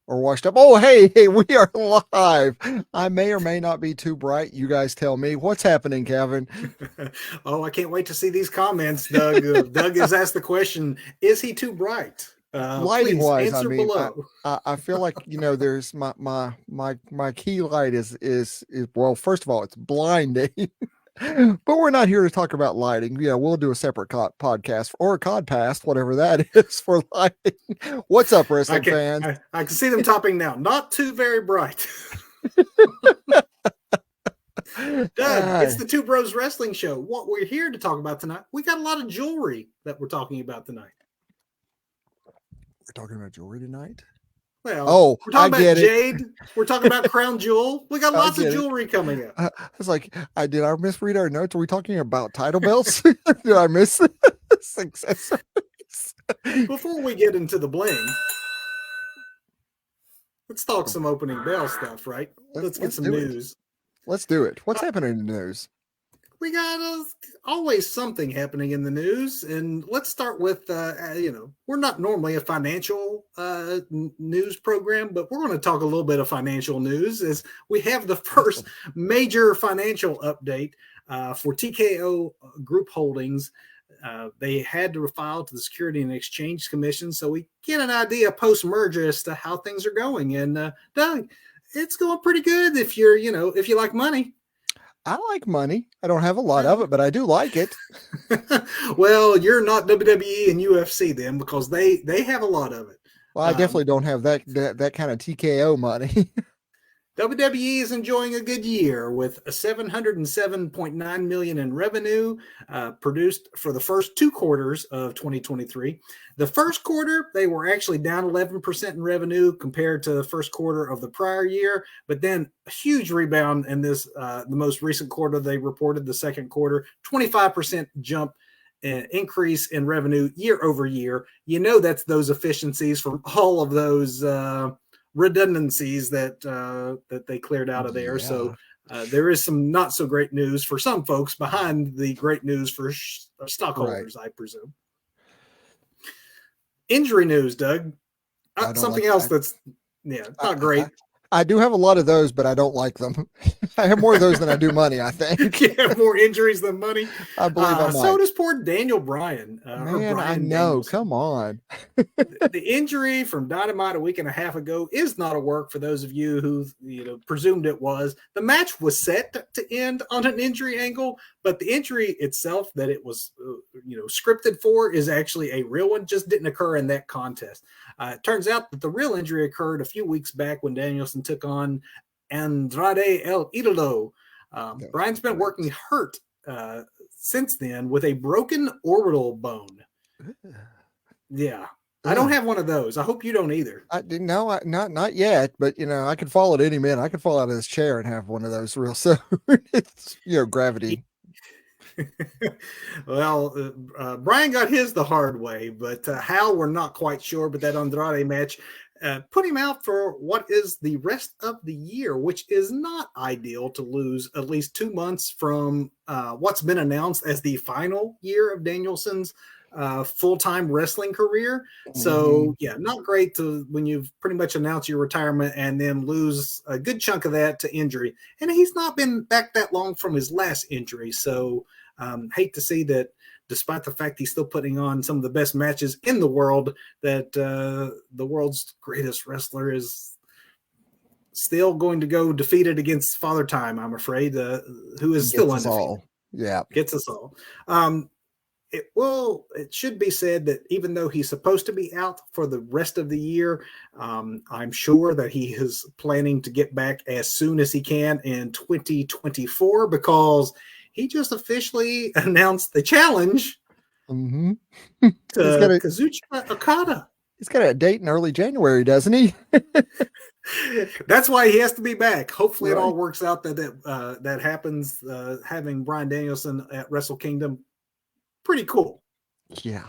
or washed up. Oh, hey, we are live. I may or may not be too bright. You guys tell me what's happening, Kevin. Oh, I can't wait to see these comments, Doug. Doug has asked the question: is he too bright? Lighting Please wise, I answer mean, I, below. I I feel like there's my key light is well. First of all, it's blinding, but we're not here to talk about lighting. We'll do a separate podcast or a codcast, whatever that is for lighting. What's up, I wrestling can fans? I can see them topping now. Not too very bright. Doug, it's Uh, the Two Bros Wrestling Show. What we're here to talk about tonight, we got a lot of jewelry that we're talking about tonight. we're talking about jewelry tonight. Well, Oh, we're I talking about get it. Jade. We're talking about Crown Jewel. We got I lots of get it. jewelry coming up. I was like, I did. I misread our notes. Are we talking about title belts? Did I miss accessories? Before we get into the bling, let's talk some opening bell stuff, right? Let's get Let's some do it. news. Let's do it. What's Uh, happening in the news? we got always something happening in the news, and let's start with we're not normally a financial news program, but we're going to talk a little bit of financial news as we have the first Awesome. major financial update for TKO Group Holdings. They had to file to the Security and Exchange Commission, so we get an idea post merger as to how things are going. And Doug, it's going pretty good if if you like money. I like money. I don't have a lot of Well, it, but I do like it. well, you're not WWE and UFC then because they have a lot of it. Well, I Um, definitely don't have that kind of TKO money. WWE is enjoying a good year with 707.9 million in revenue produced for the first two quarters of 2023. The first quarter, they were actually down 11% in revenue compared to the first quarter of the prior year, but then a huge rebound in this the most recent quarter they reported, the second quarter, 25% jump increase in revenue year over year. That's those efficiencies from all of those redundancies that they cleared out of there. So Yeah. there is some not so great news for some folks behind the great news for Right. stockholders, I presume. Injury news, Doug. I don't like Something else that. that's I, not I, great. I do have a lot of those, but I don't like them. I have more of those than I do money, I think. You have more injuries than money. I believe I So might. does poor Daniel Bryan or Man, I Brian know. Danielson. Come on. The injury from Dynamite a week and a half ago is not a work for those of you who presumed it was. The match was set to end on an injury angle, but the injury itself that it was scripted for is actually a real one. Just didn't occur in that contest. It turns out that the real injury occurred a few weeks back when Danielson took on Andrade El Idolo. That was Brian's been working great. hurt since then with a broken orbital bone. Yeah. I don't Ugh. have one of those. I hope you don't either. I didn't know. Not yet, but I could fall at any minute. I could fall out of this chair and have one of those real soon. It's gravity. Well, Brian got his the hard way, but how we're not quite sure. But that Andrade match put him out for what is the rest of the year, which is not ideal to lose at least 2 months from what's been announced as the final year of Danielson's full-time wrestling career. Hmm. So yeah, not great to when you've pretty much announced your retirement and then lose a good chunk of that to injury. And he's not been back that long from his last injury. So hate to see that despite the fact he's still putting on some of the best matches in the world, that the world's greatest wrestler is still going to go defeated against Father Time, I'm afraid, who is still Gets us undefeated. all. Yeah. Gets us all. It should be said that even though he's supposed to be out for the rest of the year, I'm sure that he is planning to get back as soon as he can in 2024 because he just officially announced the challenge Hmm. He's got to a Kazuchika Okada. he's got a date in early January, doesn't he? That's why he has to be back. Hopefully, it all Right. works out that happens. Having Brian Danielson at Wrestle Kingdom, pretty cool. Yeah.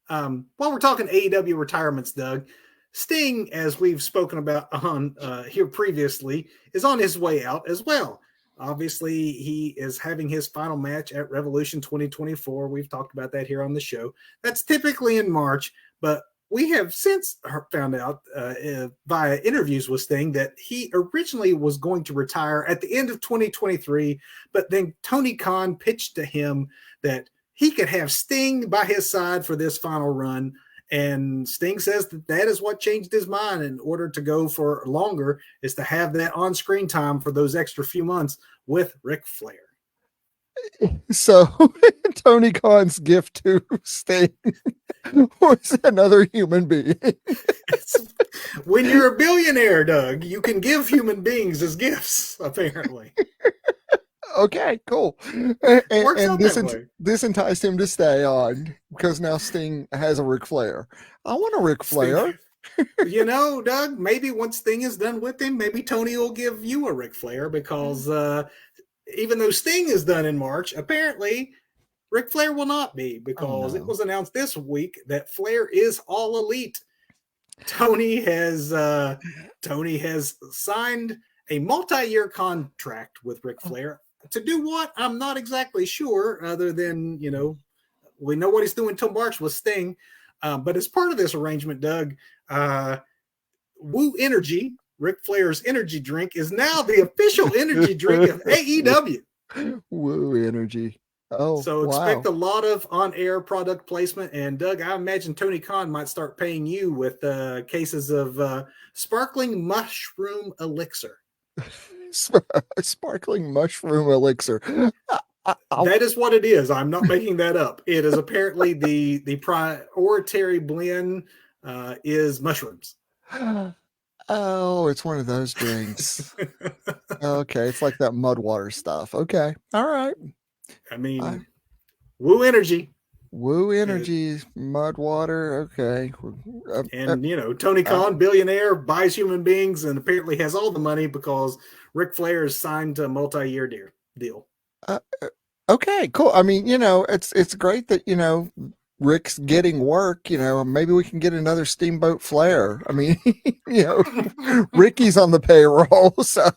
While we're talking AEW retirements, Doug, Sting, as we've spoken about on here previously, is on his way out as well. Obviously, he is having his final match at Revolution 2024. We've talked about that here on the show. That's typically in March, but we have since found out via interviews with Sting that he originally was going to retire at the end of 2023, but then Tony Khan pitched to him that he could have Sting by his side for this final run. And Sting says that is what changed his mind in order to go for longer, is to have that on-screen time for those extra few months with Ric Flair. So Tony Khan's gift to Sting was another human being. When you're a billionaire, Doug, you can give human beings as gifts, apparently. Okay, cool. And this enticed him to stay on because now Sting has a Ric Flair. I want a Ric Flair. You know, Doug, maybe once Sting is done with him, maybe Tony will give you a Ric Flair, because even though Sting is done in March, apparently Ric Flair will not be, because it was announced this week that Flair is all elite. Tony has signed a multi-year contract with Ric Flair. To do what? I'm not exactly sure, other than, you know, we know what he's doing till March with Sting. But as part of this arrangement, Doug, Woo Energy, Ric Flair's energy drink, is now the official energy drink of AEW. Woo Energy. Oh, so expect a lot of on-air product placement. And Doug, I imagine Tony Khan might start paying you with cases of sparkling mushroom elixir. Sparkling mushroom elixir. That is what it is. I'm not making that up. It is apparently the priority blend is mushrooms. Oh, it's one of those drinks. Okay, it's like that mud water stuff. Okay, all right. I mean, Woo Energy. Woo Energy, mud water. Okay. And, you know, Tony Khan, billionaire, buys human beings and apparently has all the money because Ric Flair has signed a multi-year deal. Okay, cool. I mean, you know, it's great that, you know, Rick's getting work. You know, maybe we can get another Steamboat Flair. I mean, you know, Ricky's on the payroll, so.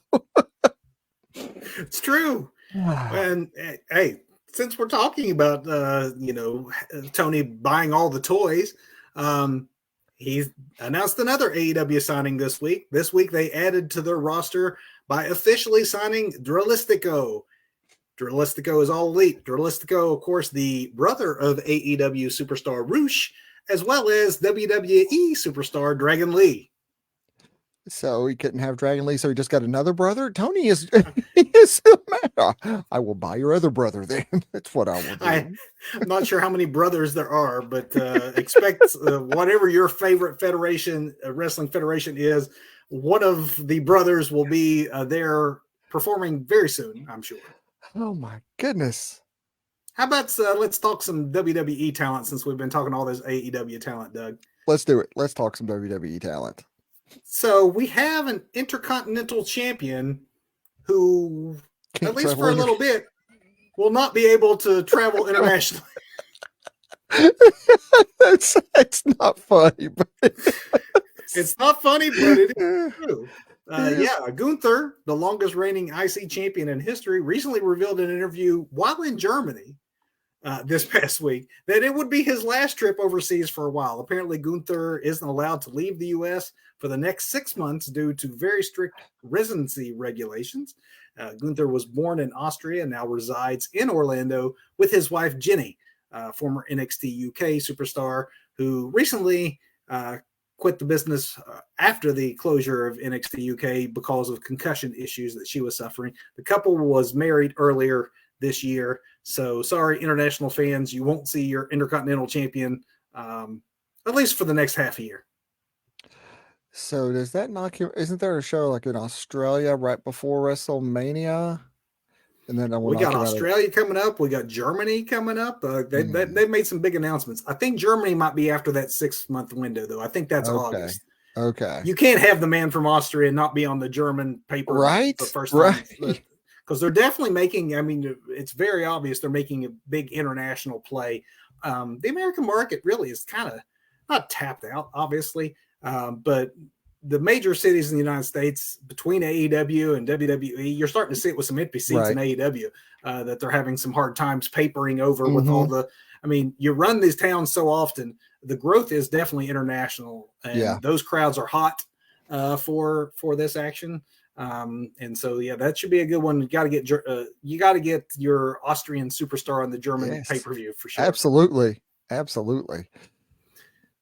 It's true. And hey, since we're talking about, you know, Tony buying all the toys, he's announced another AEW signing this week. This week, they added to their roster by officially signing Dralistico. Dralistico is all elite. Dralistico, of course, the brother of AEW superstar Roosh, as well as WWE superstar Dragon Lee. So he couldn't have Dragon Lee, so he just got another brother? Tony is I will buy your other brother then. That's what I will do. I'm not sure how many brothers there are, but expect whatever your favorite federation, wrestling federation is, one of the brothers will be there performing very soon, I'm sure. Oh my goodness. How about let's talk some WWE talent, since we've been talking all this AEW talent, Doug. Let's do it. Let's talk some WWE talent. So we have an Intercontinental Champion who, at least for a little bit, will not be able to travel internationally. It's not funny, but it's not funny, but it is true. Yeah, Gunther, the longest reigning IC champion in history, recently revealed in an interview while in Germany this past week that it would be his last trip overseas for a while. Apparently, Gunther isn't allowed to leave the U.S. for the next 6 months due to very strict residency regulations. Gunther was born in Austria and now resides in Orlando with his wife, Jenny, former NXT UK superstar who recently quit the business after the closure of NXT UK because of concussion issues that she was suffering. The couple was married earlier this year. So sorry, international fans, you won't see your Intercontinental Champion at least for the next half a year. So does that knock you? Isn't there a show like in Australia right before WrestleMania? And then we got Australia coming up. We got Germany coming up. They've made some big announcements. I think Germany might be after that 6-month window, though. I think that's August. Okay. You can't have the man from Austria not be on the German paper, right? The first time, because they're definitely making. I mean, it's very obvious they're making a big international play. The American market really is kind of not tapped out, obviously, but the major cities in the United States, between AEW and WWE, you're starting to see it with some empty seats in AEW that they're having some hard times papering over with all the. I mean, you run these towns so often, the growth is definitely international, and those crowds are hot for this action. And so, yeah, that should be a good one. You got to get your Austrian superstar on the German pay-per-view for sure. Absolutely.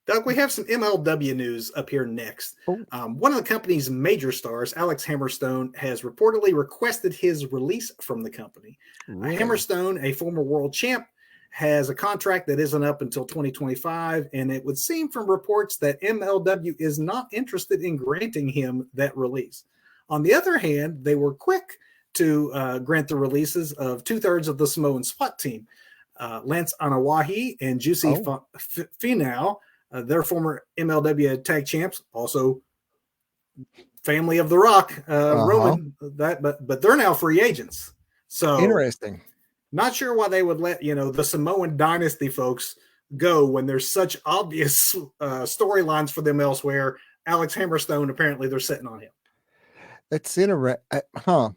Doug, we have some MLW news up here next. One of the company's major stars, Alex Hammerstone, has reportedly requested his release from the company. Really? Hammerstone, a former world champ, has a contract that isn't up until 2025, and it would seem from reports that MLW is not interested in granting him that release. On the other hand, they were quick to grant the releases of 2/3 of the Samoan SWAT team, Lance Anoa'i and Juicy Finau. Their former MLW tag champs, also family of The Rock, Roman. But they're now free agents. So interesting. Not sure why they would let the Samoan Dynasty folks go when there's such obvious storylines for them elsewhere. Alex Hammerstone, apparently they're sitting on him. It's interesting, huh?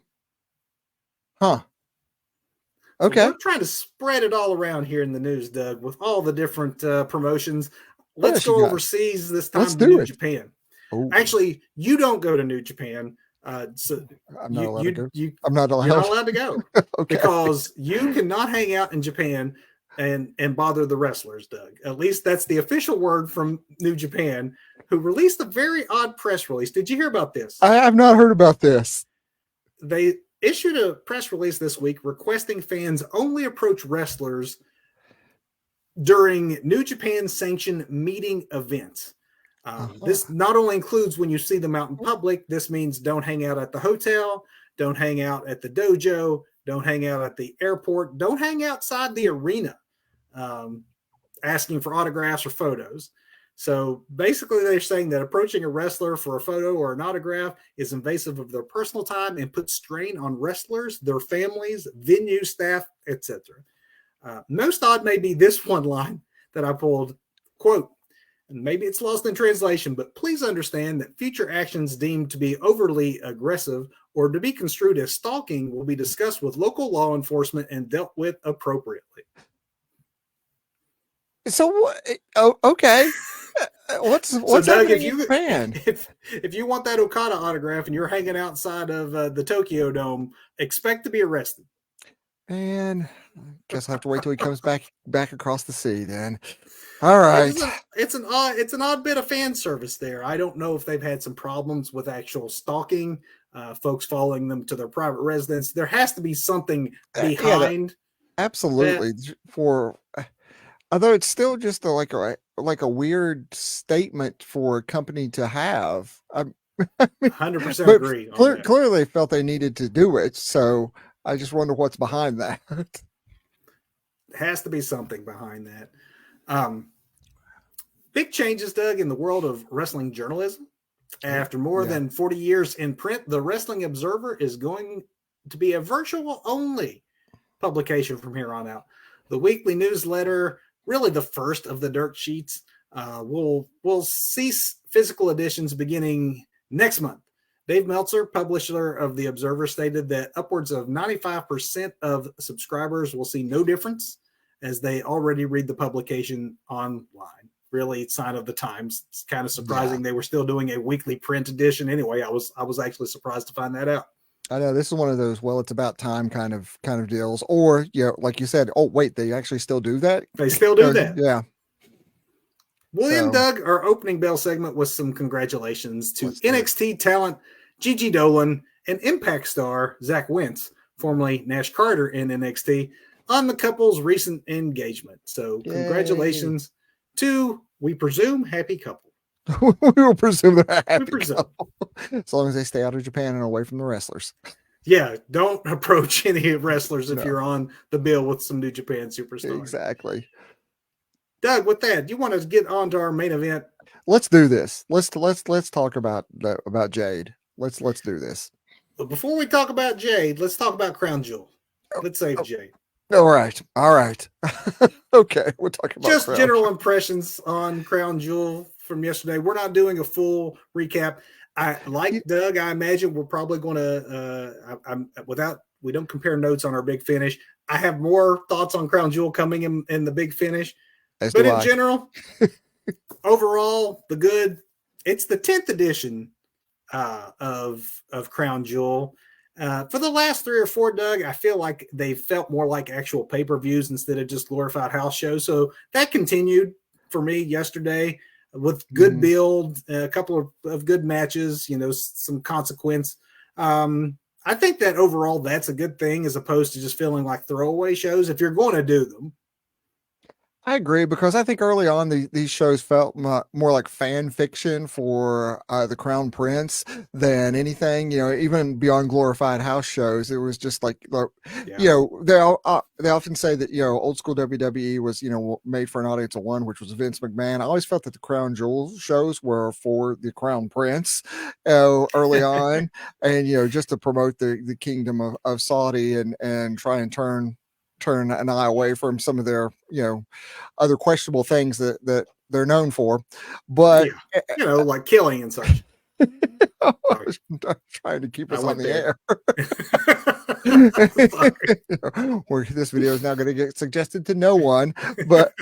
Okay, so we're trying to spread it all around here in the news, Doug, with all the different promotions. Let's go overseas this time to New Japan. Ooh. Actually, you don't go to New Japan. So I'm not allowed to go. You're not allowed to go okay. Because you cannot hang out in Japan and bother the wrestlers, Doug. At least that's the official word from New Japan, who released a very odd press release. Did you hear about this? I have not heard about this. They issued a press release this week requesting fans only approach wrestlers during New Japan sanctioned meeting events. This not only includes when you see them out in public. This means don't hang out at the hotel, don't hang out at the dojo, don't hang out at the airport, don't hang outside the arena asking for autographs or photos. So basically they're saying that approaching a wrestler for a photo or an autograph is invasive of their personal time and puts strain on wrestlers, their families, venue staff, etc. Most odd may be this one line that I pulled, quote, and maybe it's lost in translation, but please understand that future actions deemed to be overly aggressive or to be construed as stalking will be discussed with local law enforcement and dealt with appropriately. So, okay. What's so Doug, if you if you want that Okada autograph and you're hanging outside of the Tokyo Dome, expect to be arrested. Man, guess I'll have to wait till he comes back across the sea then. All right. It's an odd bit of fan service there. I don't know if they've had some problems with actual stalking, folks following them to their private residence. There has to be something behind. Absolutely. Although it's still just like a weird statement for a company to have. I mean, 100% agree. Clearly they felt they needed to do it. So I just wonder what's behind that. Has to be something behind that. Big changes, Doug, in the world of wrestling journalism. After more than 40 years in print, the Wrestling Observer is going to be a virtual only publication from here on out. The weekly newsletter, really the first of the dirt sheets, will cease physical editions beginning next month. Dave Meltzer, publisher of The Observer, stated that upwards of 95% of subscribers will see no difference as they already read the publication online. Really, sign of the times. It's kind of surprising they were still doing a weekly print edition. Anyway, I was actually surprised to find that out. I know this is one of those, well, it's about time kind of deals. Or, like you said, oh, wait, they actually still do that? They still do that. Yeah. William Doug, our opening bell segment was some congratulations to NXT talent Gigi Dolan and Impact star Zach Wentz, formerly Nash Carter in NXT, on the couple's recent engagement. So congratulations to, we presume, happy couple. We will presume they're happy couple. As long as they stay out of Japan and away from the wrestlers. Yeah, don't approach any wrestlers if you're on the bill with some New Japan superstars. Exactly. Doug, with that, do you want to get on to our main event? Let's do this. Let's talk about Jade. Let's do this. But before we talk about Jade, let's talk about Crown Jewel. Let's save Jade. All right. Okay, we'll talk about just general impressions on Crown Jewel from yesterday. We're not doing a full recap. Doug, I imagine we're probably going to we don't compare notes on our big finish. I have more thoughts on Crown Jewel coming in the big finish. As But do in I. general, overall, it's the 10th edition of Crown Jewel. For the last 3 or 4, Doug, I feel like they felt more like actual pay-per-views instead of just glorified house shows. So that continued for me yesterday with good build, a couple of good matches, some consequence. I think that overall that's a good thing as opposed to just feeling like throwaway shows if you're going to do them. I agree because I think early on these shows felt more like fan fiction for the Crown Prince than anything. Even beyond glorified house shows, it was just like, Yeah. they often say that old school WWE was made for an audience of one, which was Vince McMahon. I always felt that the Crown Jewel shows were for the Crown Prince early on, and just to promote the kingdom of Saudi and try and turn an eye away from some of their other questionable things that they're known for. But Yeah. Like killing and such. I Sorry. was trying to keep I us on went the there. air. Where this video is now going to get suggested to no one, but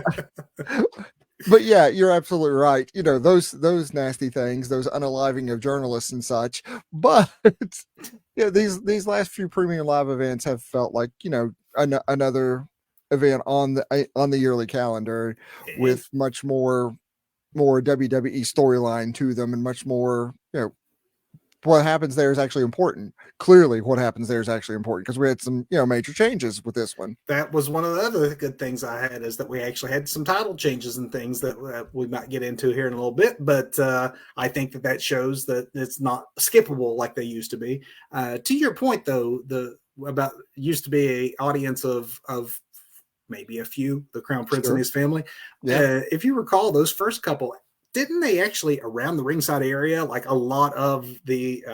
yeah, you're absolutely right. Those nasty things, those unaliving of journalists and such. But these last few premium live events have felt like another event on the yearly calendar with much more WWE storyline to them and much more what happens there is actually important. Clearly what happens there is actually important because we had some major changes with this one. That was one of the other good things I had is that we actually had some title changes and things that we might get into here in a little bit. But I think that shows that it's not skippable like they used to be. To your point, though, about used to be a audience of maybe a few, the Crown Prince and his family. Yeah. If you recall, those first couple, didn't they actually around the ringside area, like a lot of the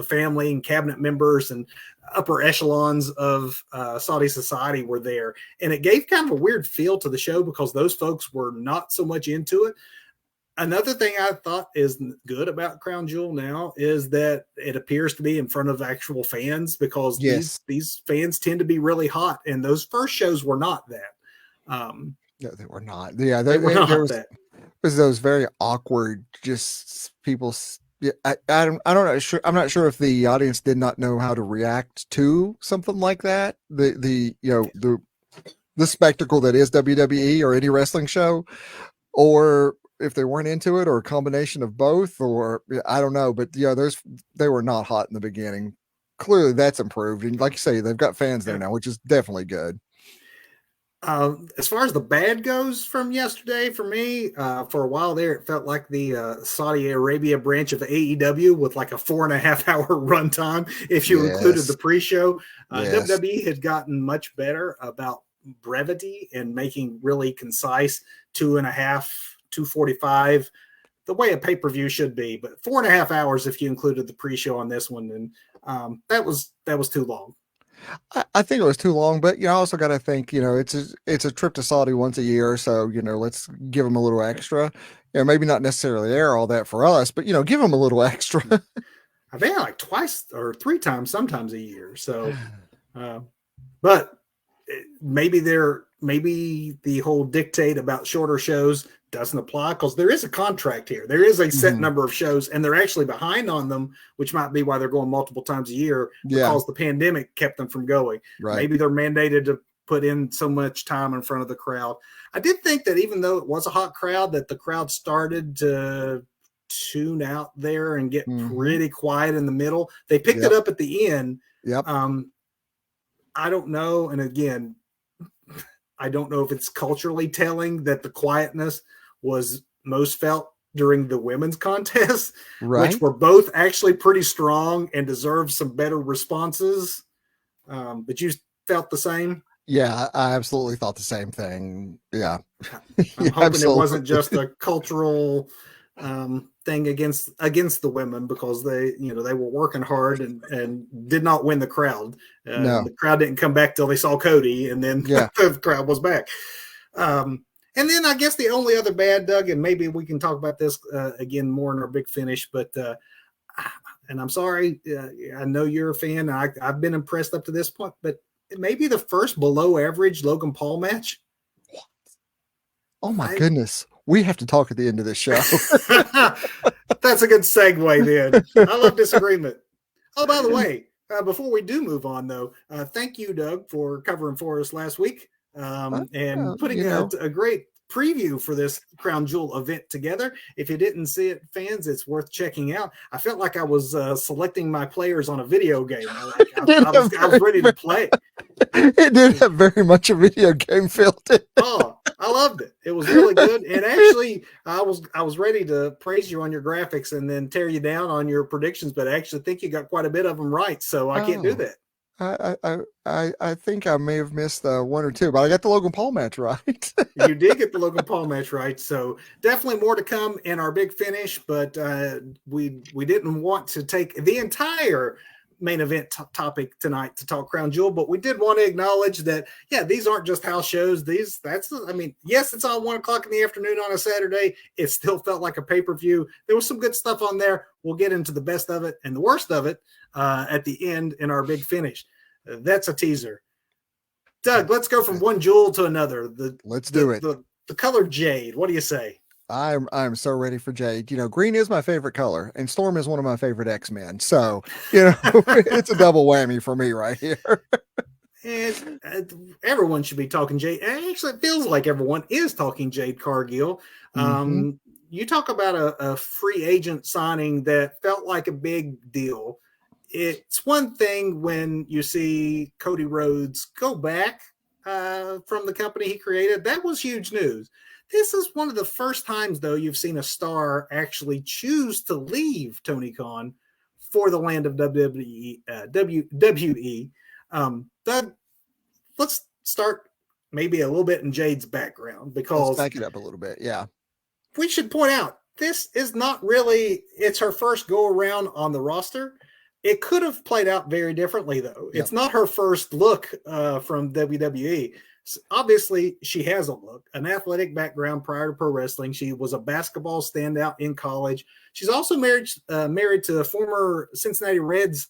family and cabinet members and upper echelons of Saudi society were there, and it gave kind of a weird feel to the show because those folks were not so much into it. Another thing I thought is good about Crown Jewel now is that it appears to be in front of actual fans because these fans tend to be really hot, and those first shows were not that. No, they were not. Yeah, they were not that. Was those very awkward, just people. Yeah, I don't know. I'm not sure if the audience did not know how to react to something like that. The spectacle that is WWE or any wrestling show, or if they weren't into it, or a combination of both, or I don't know. But they were not hot in the beginning. Clearly, that's improved, and like you say, they've got fans there now, which is definitely good. As far as the bad goes from yesterday, for me, for a while there, it felt like the Saudi Arabia branch of AEW with like a 4.5 hour runtime. If you included the pre-show, WWE had gotten much better about brevity and making really concise 2.5, 2:45, the way a pay-per-view should be. But 4.5 hours if you included the pre-show on this one, and that was too long. I think it was too long, but I also got to think, it's a trip to Saudi once a year, so let's give them a little extra. Maybe not necessarily air all that for us, but give them a little extra. I think like 2 or 3 times, sometimes a year. So, but maybe the whole dictate about shorter shows doesn't apply because there is a contract here. There is a set number of shows, and they're actually behind on them, which might be why they're going multiple times a year because the pandemic kept them from going. Right. Maybe they're mandated to put in so much time in front of the crowd. I did think that even though it was a hot crowd, that the crowd started to tune out there and get pretty quiet in the middle. They picked it up at the end. Yep. I don't know. And again, I don't know if it's culturally telling that the quietness was most felt during the women's contest, which were both actually pretty strong and deserved some better responses. But you felt the same? Yeah, I absolutely thought the same thing. Yeah. I'm hoping it wasn't just a cultural thing against the women because they were working hard and did not win the crowd. No. The crowd didn't come back till they saw Cody, and then the crowd was back. And then I guess the only other bad, Doug, and maybe we can talk about this again more in our big finish, but and I'm sorry, I know you're a fan. I've been impressed up to this point, but maybe the first below average Logan Paul match. Oh my I, goodness. We have to talk at the end of this show. That's a good segue then. I love disagreement. Oh, by the way, before we do move on, though, thank you, Doug, for covering for us last week and putting a great preview for this Crown Jewel event together. If you didn't see it, fans, it's worth checking out. I felt like I was selecting my players on a video game. I was ready to play. It did have very much a video game feel to it. Oh, I loved it. It was really good. And actually, I was ready to praise you on your graphics and then tear you down on your predictions, but I actually think you got quite a bit of them right. So I can't do that. I think I may have missed one or two, but I got the Logan Paul match right. You did get the Logan Paul match right, so definitely more to come in our big finish. But we didn't want to take the entire main event topic tonight to talk Crown Jewel, but we did want to acknowledge that these aren't just house shows. Yes, it's on 1:00 in the afternoon on a Saturday. It still felt like a pay-per-view. There was some good stuff on there. We'll get into the best of it and the worst of it at the end in our big finish. That's a teaser. Doug, let's go from one jewel to another. Let's do it. The color Jade. What do you say? I'm so ready for Jade. Green is my favorite color, and Storm is one of my favorite X-Men. So, it's a double whammy for me right here. And everyone should be talking Jade. Actually, it feels like everyone is talking Jade Cargill. You talk about a free agent signing that felt like a big deal. It's one thing when you see Cody Rhodes go back from the company he created. That was huge news. This is one of the first times, though, you've seen a star actually choose to leave Tony Khan for the land of WWE. Doug, let's start maybe a little bit in Jade's background, because let's back it up a little bit. Yeah. We should point out, this is not really, it's her first go around on the roster. It could have played out very differently, though. Yep. It's not her first look from WWE. So obviously, she has a look, an athletic background prior to pro wrestling. She was a basketball standout in college. She's also married to former Cincinnati Reds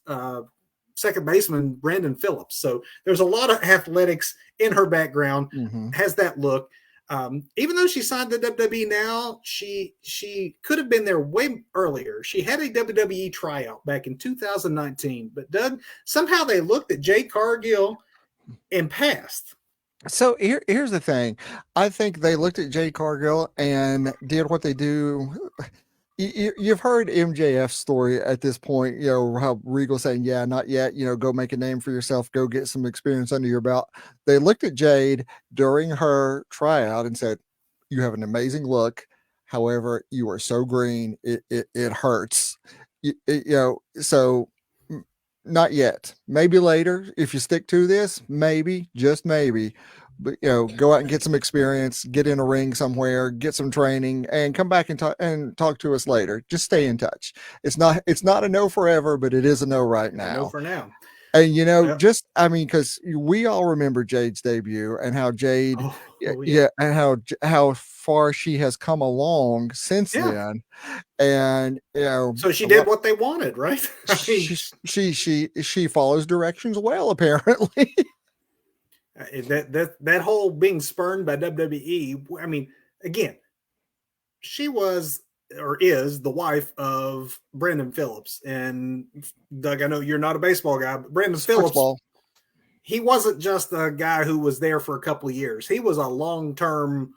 second baseman Brandon Phillips. So there's a lot of athletics in her background, has that look. Even though she signed the WWE now, she could have been there way earlier. She had a WWE tryout back in 2019. But, Doug, somehow they looked at Jade Cargill and passed. So here's the thing. I think they looked at Jade Cargill and did what they do. You've heard MJF's story at this point, how Regal saying, yeah, not yet, go make a name for yourself, go get some experience under your belt. They looked at Jade during her tryout and said, you have an amazing look. However, you are so green, it hurts. So not yet. Maybe later, if you stick to this, maybe, just maybe. But go out and get some experience, get in a ring somewhere, get some training, and come back and talk to us later. Just stay in touch. It's not a no forever, but it is a no right now. No for now. And because we all remember Jade's debut and how Jade, and how far she has come along since then. And so she did what they wanted, right? she follows directions well, apparently. That whole being spurned by WWE. I mean, again, she was or is the wife of Brandon Phillips. And Doug, I know you're not a baseball guy, but Brandon Phillips, he wasn't just a guy who was there for a couple of years. He was a long-term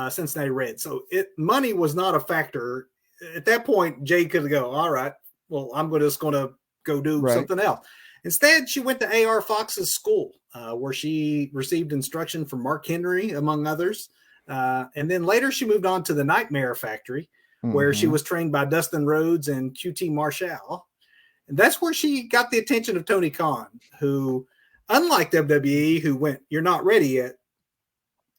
Cincinnati Red. So money was not a factor. At that point, Jade could go, all right, well, I'm just going to go do something else. Instead, she went to A.R. Fox's school, where she received instruction from Mark Henry, among others. And then later she moved on to the Nightmare Factory, where she was trained by Dustin Rhodes and QT Marshall. And that's where she got the attention of Tony Khan, who, unlike WWE, who went, you're not ready yet,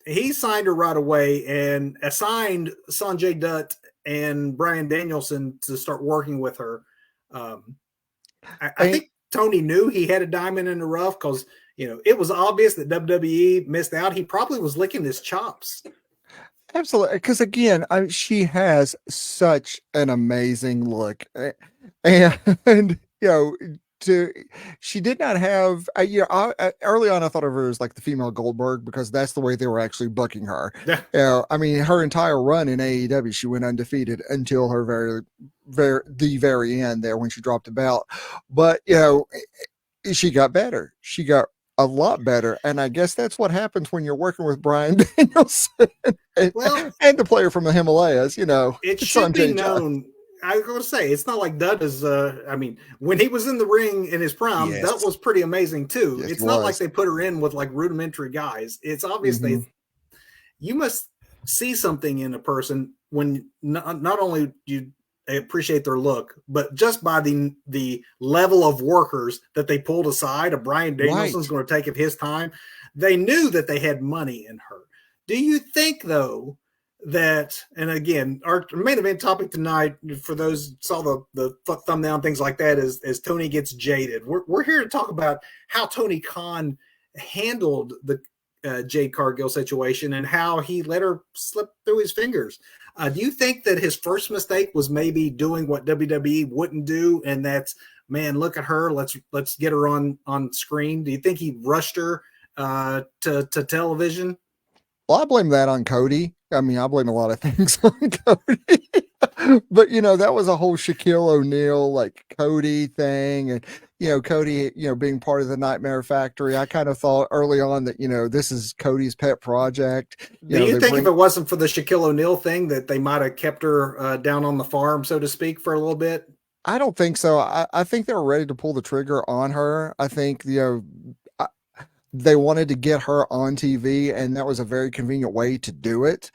he signed her right away and assigned Sanjay Dutt and Bryan Danielson to start working with her. I think Tony knew he had a diamond in the rough because, it was obvious that WWE missed out. He probably was licking his chops. Absolutely. Because again, she has such an amazing look. And, to she did not have early on I thought of her as like the female Goldberg because that's the way they were actually booking her. Yeah. I mean, her entire run in AEW, she went undefeated until her very end there when she dropped the belt. But she got better. She got a lot better, and I guess that's what happens when you're working with Brian Danielson and, Well, and the player from the Himalayas. it It's should on be Jay John. known. I was going to say it's not like Dud is. I mean, when he was in the ring in his prime, that Yes, was pretty amazing too. yes, it It's not like was. they put her in with like rudimentary guys. It's Hmm. obviously you must see something in a person when not only do you appreciate their look, but just by the level of workers that they pulled aside. A Brian Danielson's Right. going to take of his time. They knew that they had money in her. Do you think though that, and again, our main event topic tonight, for those saw the thumbnail and things like that, is Tony gets jaded. We're here to talk about how Tony Khan handled the Jade Cargill situation and how he let her slip through his fingers. Do you think that his first mistake was maybe doing what WWE wouldn't do, and that's, man, look at her, let's get her on screen? Do you think he rushed her to television? Well, I blame that on Cody. I mean, I blame a lot of things on Cody. But that was a whole Shaquille O'Neal like Cody thing, and Cody, being part of the Nightmare Factory. I kind of thought early on that this is Cody's pet project. Do you They think if bring. it wasn't for the Shaquille O'Neal thing that they might have kept her down on the farm, so to speak, for a little bit? I don't think so. I think they were ready to pull the trigger on her. I think they wanted to get her on TV, and that was a very convenient way to do it.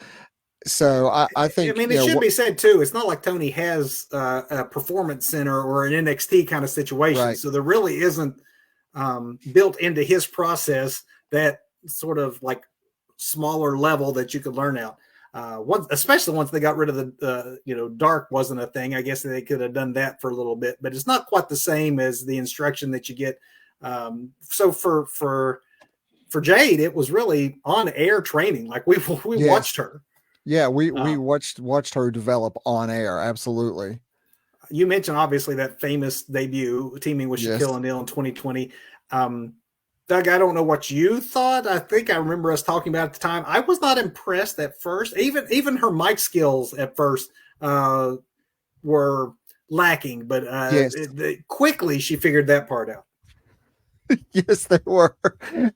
So I I think mean, it should be said too. It's not like Tony has a performance center or an NXT kind of situation, right. so there really isn't built into his process that sort of like smaller level that you could learn out. Especially once they got rid of the dark wasn't a thing. I guess they could have done that for a little bit, but it's not quite the same as the instruction that you get. So for Jade, it was really on air training. Like we watched Yes. her. Yeah, we Uh, watched her develop on air. Absolutely. you mentioned obviously that famous debut teaming with Shaquille Yes. O'Neal in 2020. Doug, I don't know what you thought. I think I remember us talking about it at the time. I was not impressed at first. Even her mic skills at first were lacking, but Yes. quickly she figured that part out. Yes, they were.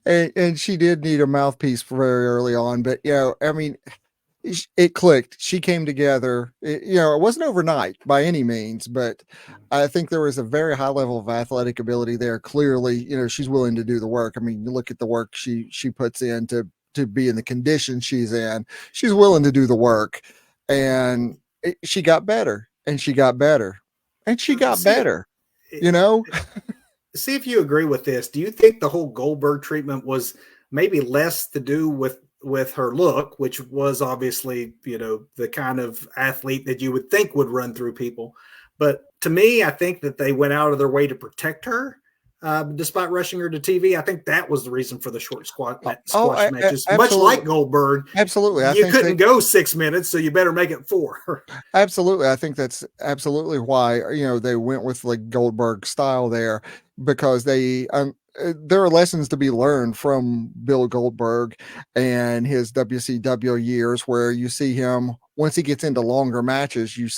And she did need a mouthpiece very early on, but I mean, it clicked. She came together. It wasn't overnight by any means, but I think there was a very high level of athletic ability there. Clearly, she's willing to do the work. I mean, you look at the work she puts in to be in the condition she's in. She's willing to do the work, and she got better, and she got better, and she got See, better. You know, see if you agree with this. Do you think the whole Goldberg treatment was maybe less to do with her look, which was obviously the kind of athlete that you would think would run through people, but to me, I think that they went out of their way to protect her, despite rushing her to TV. I think that was the reason for the short squash matches. Much like absolutely, Goldberg, absolutely. I you think couldn't go 6 minutes, so you better make it 4. absolutely. I think that's absolutely why they went with like Goldberg style there because there are lessons to be learned from Bill Goldberg and his WCW years where you see him once he gets into longer matches you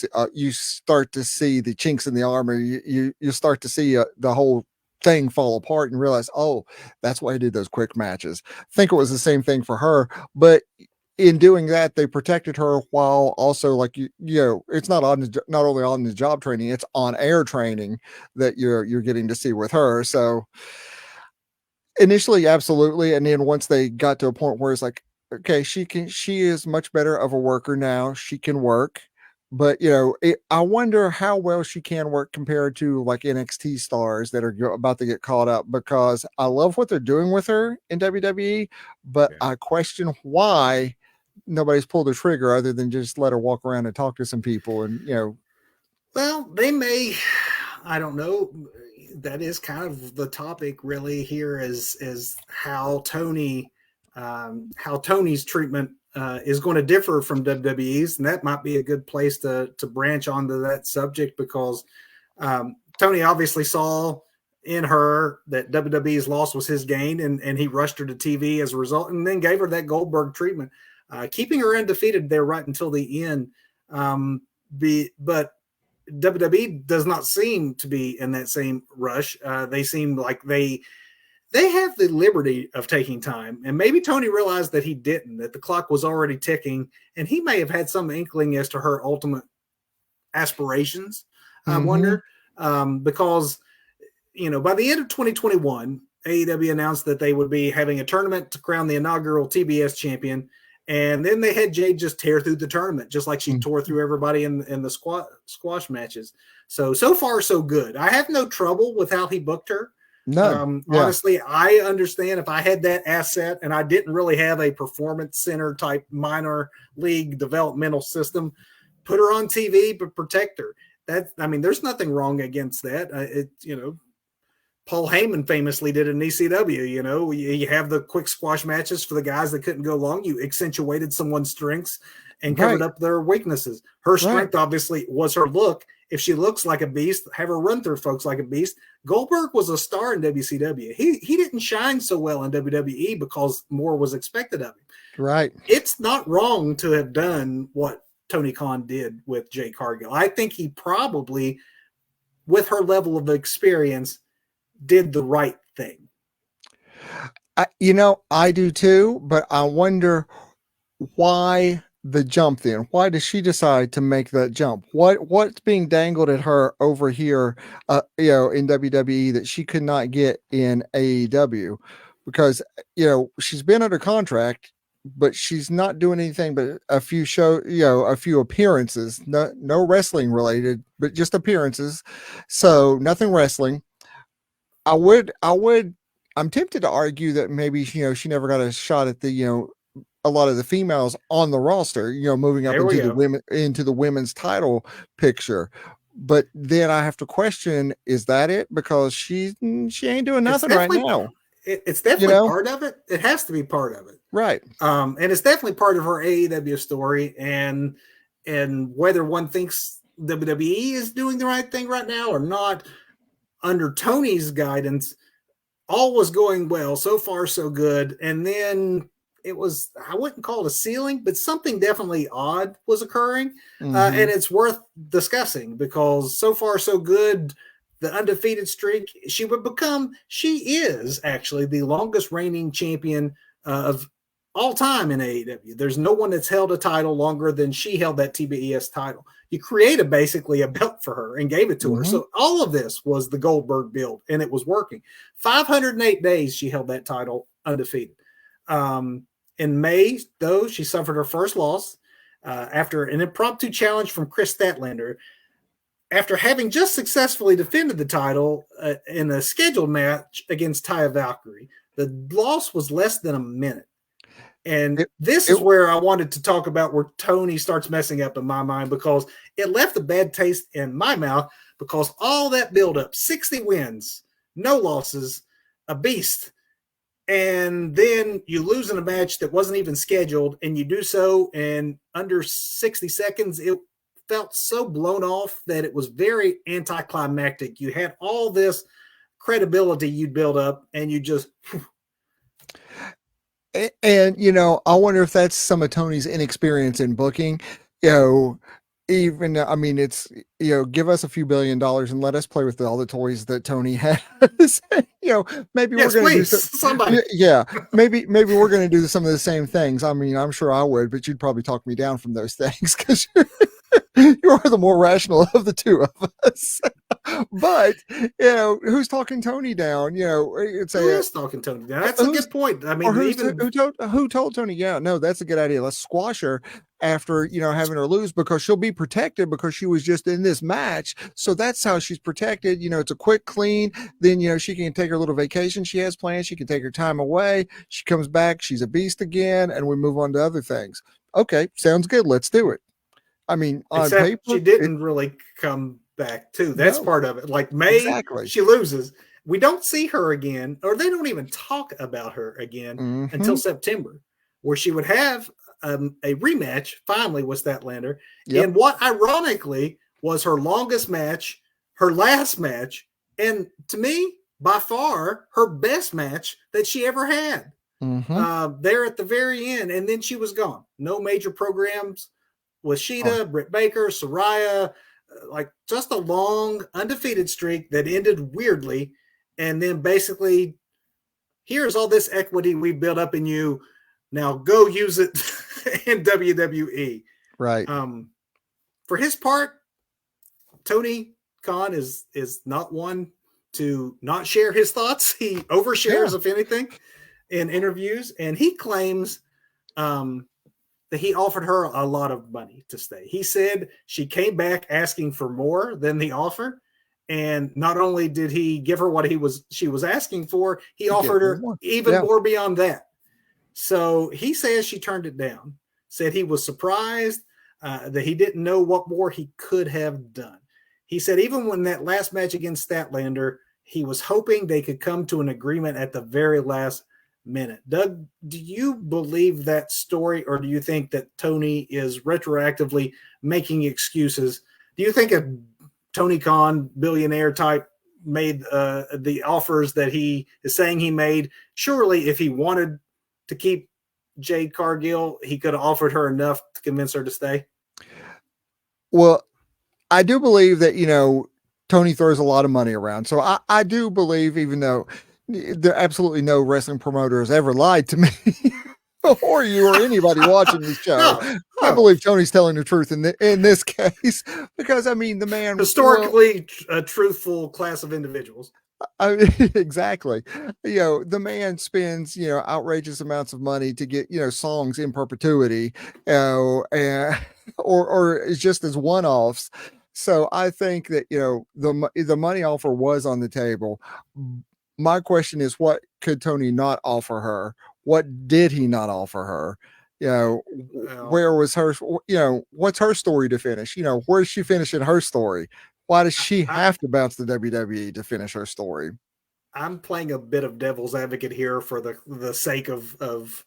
start to see the chinks in the armor. You start to see the whole thing fall apart and realize, oh, that's why he did those quick matches. I think it was the same thing for her, but in doing that, they protected her while also like it's not not only on the job training, it's on air training that you're getting to see with her. So initially, absolutely, and then once they got to a point where it's like, okay, she is much better of a worker now. She can work, but I wonder how well she can work compared to like NXT stars that are about to get caught up because I love what they're doing with her in WWE, but Yeah. I question why nobody's pulled the trigger other than just let her walk around and talk to some people and Well, they may. I don't know. That is kind of the topic, really. Here is how Tony's treatment is going to differ from WWE's, and that might be a good place to branch onto that subject because Tony obviously saw in her that WWE's loss was his gain, and he rushed her to TV as a result, and then gave her that Goldberg treatment, keeping her undefeated there right until the end. But WWE does not seem to be in that same rush. They seem like they have the liberty of taking time, and maybe Tony realized that he didn't, that the clock was already ticking, and he may have had some inkling as to her ultimate aspirations. I wonder, because by the end of 2021, AEW announced that they would be having a tournament to crown the inaugural TBS champion. And then they had Jade just tear through the tournament, just like she tore through everybody in the squash matches. So far, so good. I have no trouble with how he booked her. No, honestly, I understand if I had that asset and I didn't really have a performance center type minor league developmental system, put her on TV, but protect her. There's nothing wrong against that. Paul Heyman famously did in ECW. You have the quick squash matches for the guys that couldn't go long. You accentuated someone's strengths and covered up their weaknesses. Her strength, obviously, was her look. If she looks like a beast, have her run through folks like a beast. Goldberg was a star in WCW. He didn't shine so well in WWE because more was expected of him. Right. It's not wrong to have done what Tony Khan did with Jade Cargill. I think he probably, with her level of experience, did the right thing. I do too, but I wonder why the jump then. Why does she decide to make that jump? What's being dangled at her over here, in WWE that she could not get in AEW? Because, she's been under contract, but she's not doing anything but a few a few appearances, no wrestling related, but just appearances. So nothing wrestling. I'm tempted to argue that maybe, she never got a shot at the, a lot of the females on the roster, moving up into the women's title picture. But then I have to question, is that it? Because she ain't doing nothing right now. It's definitely part of it. It has to be part of it. Right. And it's definitely part of her AEW story. And whether one thinks WWE is doing the right thing right now or not, under Tony's guidance, all was going well. So far, so good. And then it was, I wouldn't call it a ceiling, but something definitely odd was occurring. And it's worth discussing because so far, so good. The undefeated streak, she is actually the longest reigning champion of all time in AEW. There's no one that's held a title longer than she held that TBS title. You created basically a belt for her and gave it to her. So all of this was the Goldberg build, and it was working. 508 days she held that title undefeated. In May, though, she suffered her first loss after an impromptu challenge from Chris Statlander. After having just successfully defended the title in a scheduled match against Taya Valkyrie, the loss was less than a minute. And this is where I wanted to talk about where Tony starts messing up in my mind, because it left a bad taste in my mouth, because all that buildup, 60 wins, no losses, a beast, and then you lose in a match that wasn't even scheduled, and you do so in under 60 seconds. It felt so blown off that it was very anticlimactic. You had all this credibility you'd build up, and you just... And, I wonder if that's some of Tony's inexperience in booking. It's, give us a few $1 billion and let us play with all the toys that Tony has. Maybe we're going to do somebody. Yeah, maybe we're going to do some of the same things. I'm sure I would, but you'd probably talk me down from those things because you are the more rational of the two of us. But who's talking Tony down? Who is talking Tony down? That's a good point. Who told Tony? Yeah, no, that's a good idea. Let's squash her after having her lose, because she'll be protected because she was just in this match. So that's how she's protected. It's a quick clean. Then she can take her little vacation she has planned. She can take her time away. She comes back. She's a beast again, and we move on to other things. Okay, sounds good. Let's do it. On Except paper, she didn't really come back too. That's part of it. Like May, she loses. We don't see her again, or they don't even talk about her again until September, where she would have a rematch finally with Statlander in what ironically was her longest match, her last match. And to me, by far her best match that she ever had. There at the very end, and then she was gone. No major programs with Sheeta, Britt Baker, Saraya, like just a long undefeated streak that ended weirdly, and then basically, here's all this equity we built up in you. Now go use it in WWE. Right. For his part, Tony Khan is not one to not share his thoughts. He overshares, if anything, in interviews, and he claims that he offered her a lot of money to stay. He said she came back asking for more than the offer, and not only did he give her what she was asking for, he offered her even more beyond that. So he says she turned it down. Said he was surprised that he didn't know what more he could have done. He said even when that last match against Statlander, he was hoping they could come to an agreement at the very last minute. Doug, do you believe that story, or do you think that Tony is retroactively making excuses? Do you think a Tony Khan billionaire type made the offers that he is saying he made? Surely if he wanted to keep Jade Cargill, he could have offered her enough to convince her to stay. Well, I do believe that, Tony throws a lot of money around. So I do believe, even though there absolutely no wrestling promoter has ever lied to me or you or anybody watching this show. No. I believe Tony's telling the truth in this case, because the man historically a truthful class of individuals. Exactly. The man spends, outrageous amounts of money to get, songs in perpetuity, or it's just as one-offs. So I think that, the money offer was on the table. My question is, what could Tony not offer her? What did he not offer her? Where was her, what's her story to finish? Where's she finishing her story? Why does she have to bounce to WWE to finish her story? I'm playing a bit of devil's advocate here for the sake of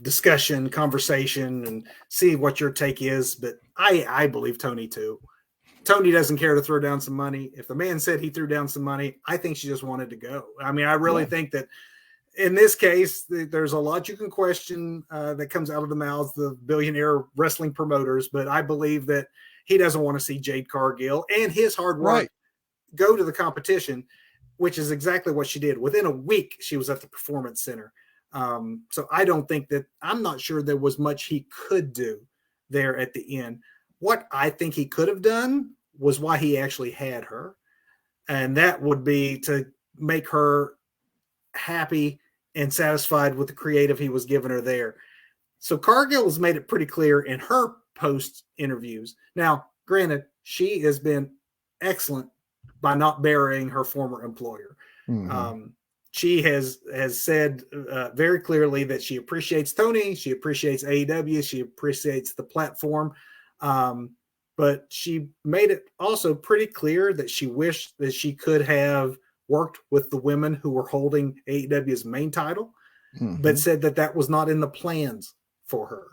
discussion, conversation, and see what your take is. But I believe Tony too. Tony doesn't care to throw down some money. If the man said he threw down some money, I think she just wanted to go. I really think that in this case, there's a lot you can question that comes out of the mouths of billionaire wrestling promoters, but I believe that he doesn't want to see Jade Cargill and his hard work go to the competition, which is exactly what she did. Within a week, she was at the Performance Center. So I don't think that, I'm not sure there was much he could do there at the end. What I think he could have done was why he actually had her. And that would be to make her happy and satisfied with the creative he was giving her there. So Cargill has made it pretty clear in her post interviews. Now, granted, she has been excellent by not burying her former employer. She has said very clearly that she appreciates Tony. She appreciates AEW. She appreciates the platform. But she made it also pretty clear that she wished that she could have worked with the women who were holding AEW's main title, but said that was not in the plans for her.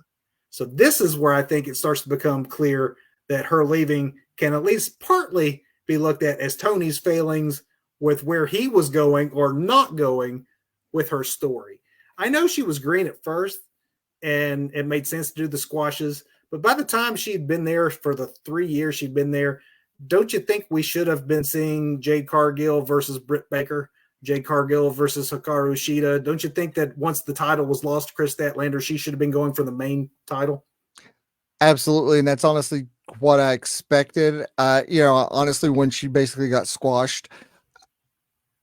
So this is where I think it starts to become clear that her leaving can at least partly be looked at as Tony's failings with where he was going or not going with her story. I know she was green at first and it made sense to do the squashes, but by the time she'd been there for the 3 years she'd been there, don't you think we should have been seeing Jade Cargill versus Britt Baker, Jade Cargill versus Hikaru Shida? Don't you think that once the title was lost to Chris Statlander, she should have been going for the main title? Absolutely. And that's honestly what I expected. Honestly, when she basically got squashed,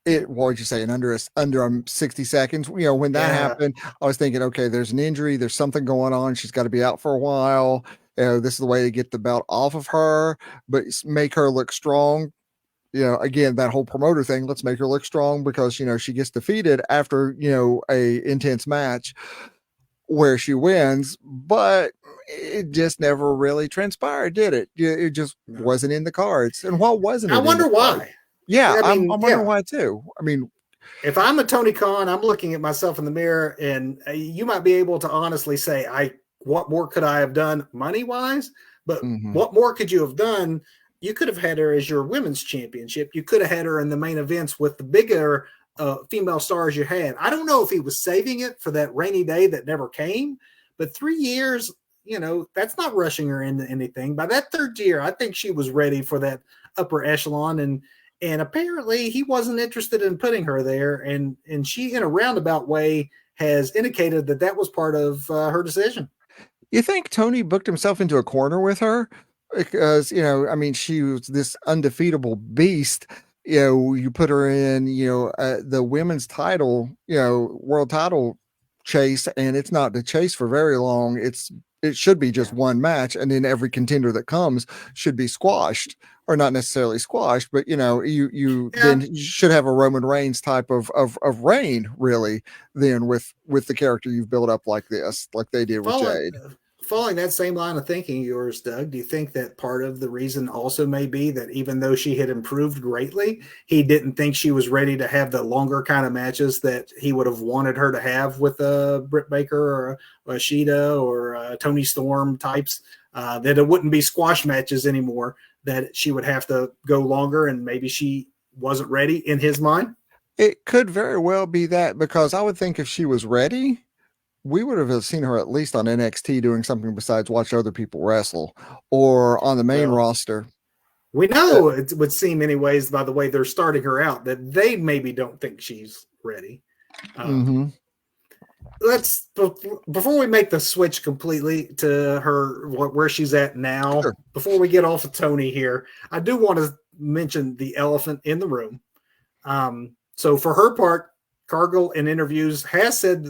what would you say, in under 60 seconds, when that happened, I was thinking, okay, there's an injury, there's something going on, she's got to be out for a while. This is the way to get the belt off of her, but make her look strong. Again, that whole promoter thing, let's make her look strong because, she gets defeated after, a intense match where she wins, but it just never really transpired, did it? It just wasn't in the cards. And what wasn't it? I wonder why. Cards? Yeah, I'm wondering why too. If I'm a Tony Khan, I'm looking at myself in the mirror, and you might be able to honestly say, what more could I have done money-wise? But what more could you have done you could have had her as your women's championship. You could have had her in the main events with the bigger female stars you had. I don't know if he was saving it for that rainy day that never came, but 3 years, that's not rushing her into anything. By that third year, I think she was ready for that upper echelon, and apparently he wasn't interested in putting her there, and she, in a roundabout way, has indicated that that was part of her decision. You think Tony booked himself into a corner with her? Because, I mean, she was this undefeatable beast. You put her in, the women's title, world title chase, and it's not the chase for very long. It should be just one match, and then every contender that comes should be squashed, or not necessarily squashed, but you then should have a Roman Reigns type of reign, really, then with the character you've built up like this, like they did with Jade. Following that same line of thinking, yours, Doug, do you think that part of the reason also may be that even though she had improved greatly, he didn't think she was ready to have the longer kind of matches that he would have wanted her to have with Britt Baker or Shida or Tony Storm types, that it wouldn't be squash matches anymore, that she would have to go longer, and maybe she wasn't ready in his mind? It could very well be that, because I would think if she was ready, we would have seen her at least on NXT doing something besides watch other people wrestle, or on the main roster. We know it would seem, anyways, by the way they're starting her out, that they maybe don't think she's ready. Let's, before we make the switch completely to her, where she's at now, before we get off of Tony here, I do want to mention the elephant in the room. So for her part, Cargill in interviews has said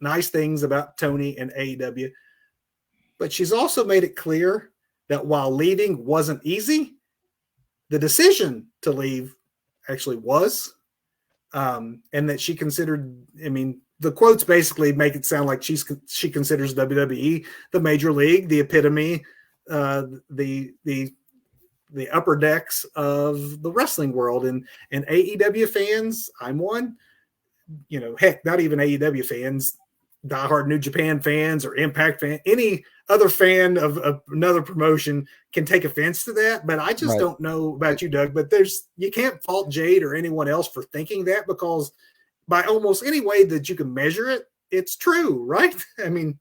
nice things about Tony and AEW, but she's also made it clear that while leaving wasn't easy, the decision to leave actually was, and that she considered, I mean, the quotes basically make it sound like she considers WWE the major league, the epitome, the upper decks of the wrestling world, and AEW fans, I'm one, heck, not even AEW fans, diehard New Japan fans or Impact fan, any other fan of another promotion can take offense to that. But I just don't know about you, Doug, but you can't fault Jade or anyone else for thinking that, because by almost any way that you can measure it, it's true, right? I mean,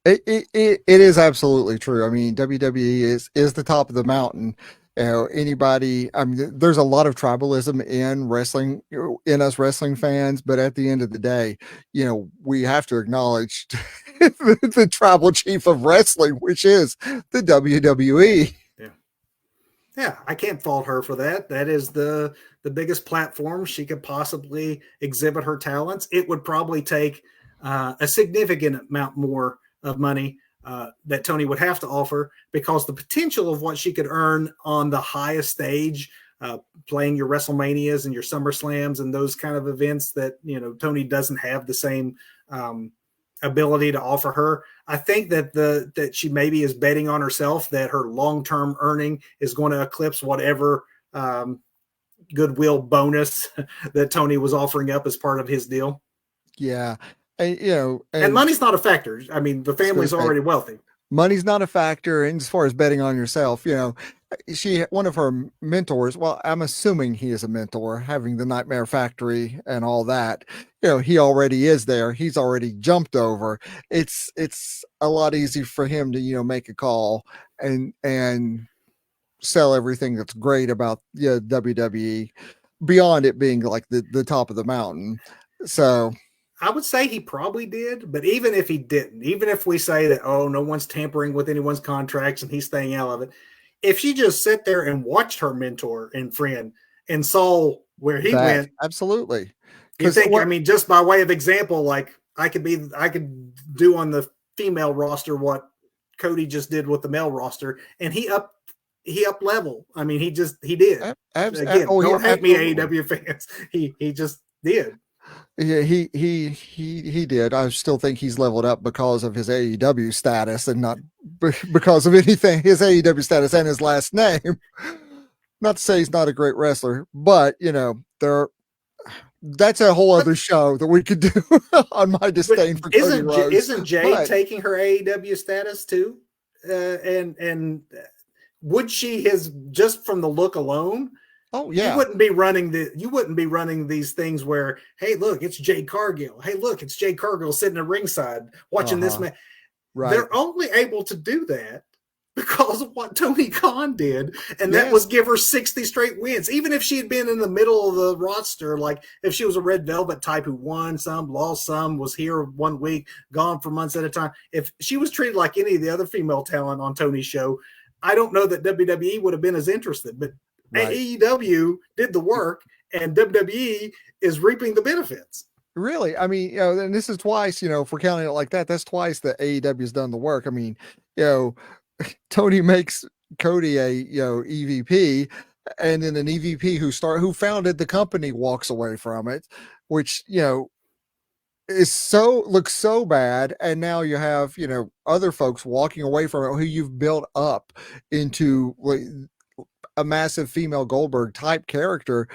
it is absolutely true. I mean, WWE is the top of the mountain. Anybody, I mean, there's a lot of tribalism in wrestling, in us wrestling fans, but at the end of the day, we have to acknowledge the tribal chief of wrestling, which is the WWE. Yeah, I can't fault her for that. That is the biggest platform she could possibly exhibit her talents. It would probably take a significant amount more of money that Tony would have to offer, because the potential of what she could earn on the highest stage, playing your WrestleManias and your SummerSlams and those kind of events that, Tony doesn't have the same ability to offer her. I think that she maybe is betting on herself that her long-term earning is going to eclipse whatever goodwill bonus that Tony was offering up as part of his deal. Yeah. And money's not a factor. I mean, the family's already wealthy. Money's not a factor. And as far as betting on yourself, one of her mentors, well, I'm assuming he is a mentor, having the Nightmare Factory and all that, he already is there. He's already jumped over. It's a lot easier for him to, make a call and sell everything that's great about WWE beyond it being like the top of the mountain. So I would say he probably did, but even if he didn't, even if we say that, no one's tampering with anyone's contracts and he's staying out of it, if she just sat there and watched her mentor and friend and saw where he went, absolutely. You think, I mean, just by way of example, like I could do on the female roster what Cody just did with the male roster, and he up level. I mean, he did. Again, don't hate me, AEW fans. He just did. Yeah, he did. I still think he's leveled up because of his AEW status, and not because of anything. His AEW status and his last name. Not to say he's not a great wrestler, but that's a whole other show that we could do on my disdain for Cody Rhodes. Isn't Jade taking her AEW status too? And would she has just from the look alone? Oh You yeah. wouldn't be running these things where, hey, look, it's Jade Cargill. Hey, look, it's Jade Cargill sitting at ringside watching this Uh-huh. man. Right. They're only able to do that because of what Tony Khan did, and that was Yes. give her 60 straight wins. Even if she had been in the middle of the roster, like if she was a Red Velvet type who won some, lost some, was here 1 week, gone for months at a time, if she was treated like any of the other female talent on Tony's show, I don't know that WWE would have been as interested. But Right. AEW did the work, and WWE is reaping the benefits. Really, I mean, and this is twice, if we're counting it like that, that's twice that AEW's done the work. I mean, you know, Tony makes Cody a EVP, and then an EVP who founded the company walks away from it, which looks so bad. And now you have other folks walking away from it who you've built up into like a massive female Goldberg type character,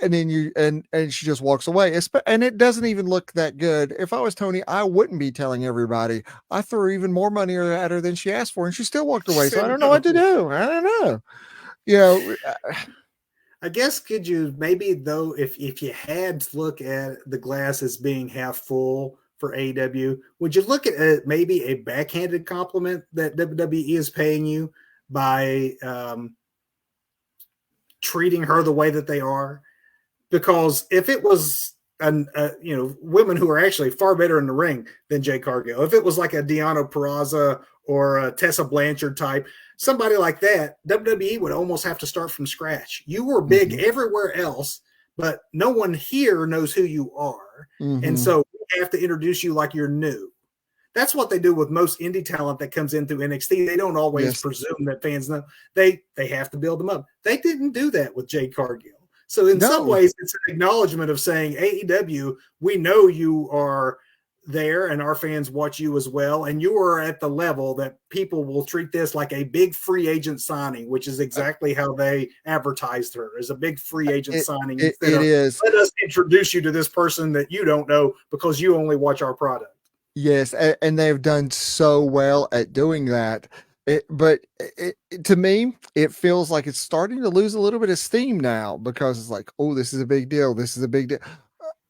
and then and she just walks away. And it doesn't even look that good. If I was Tony, I wouldn't be telling everybody. I threw even more money at her than she asked for, and she still walked She away. So I said don't know what to no. do. I don't know. You know, I guess could you maybe though if you had to look at the glass as being half full for AEW, would you look at maybe a backhanded compliment that WWE is paying you by treating her the way that they are? Because if it was women who are actually far better in the ring than Jade Cargill, if it was like a Deonna Purrazzo or a Tessa Blanchard type, somebody like that, WWE would almost have to start from scratch. You were big mm-hmm, everywhere else, but no one here knows who you are, and mm-hmm. so we have to introduce you like you're new. That's what they do with most indie talent that comes in through NXT. They don't always Yes. presume that fans know. They have to build them up. They didn't do that with Jade Cargill. So in some No. ways, it's an acknowledgement of saying, AEW, we know you are there and our fans watch you as well. And you are at the level that people will treat this like a big free agent signing, which is exactly how they advertised her, as a big free agent It signing it, instead it of is. let us introduce you to this person that you don't know because you only watch our product. Yes, and they've done so well at doing that. But to me, it feels like it's starting to lose a little bit of steam now, because it's like, oh, this is a big deal. This is a big deal.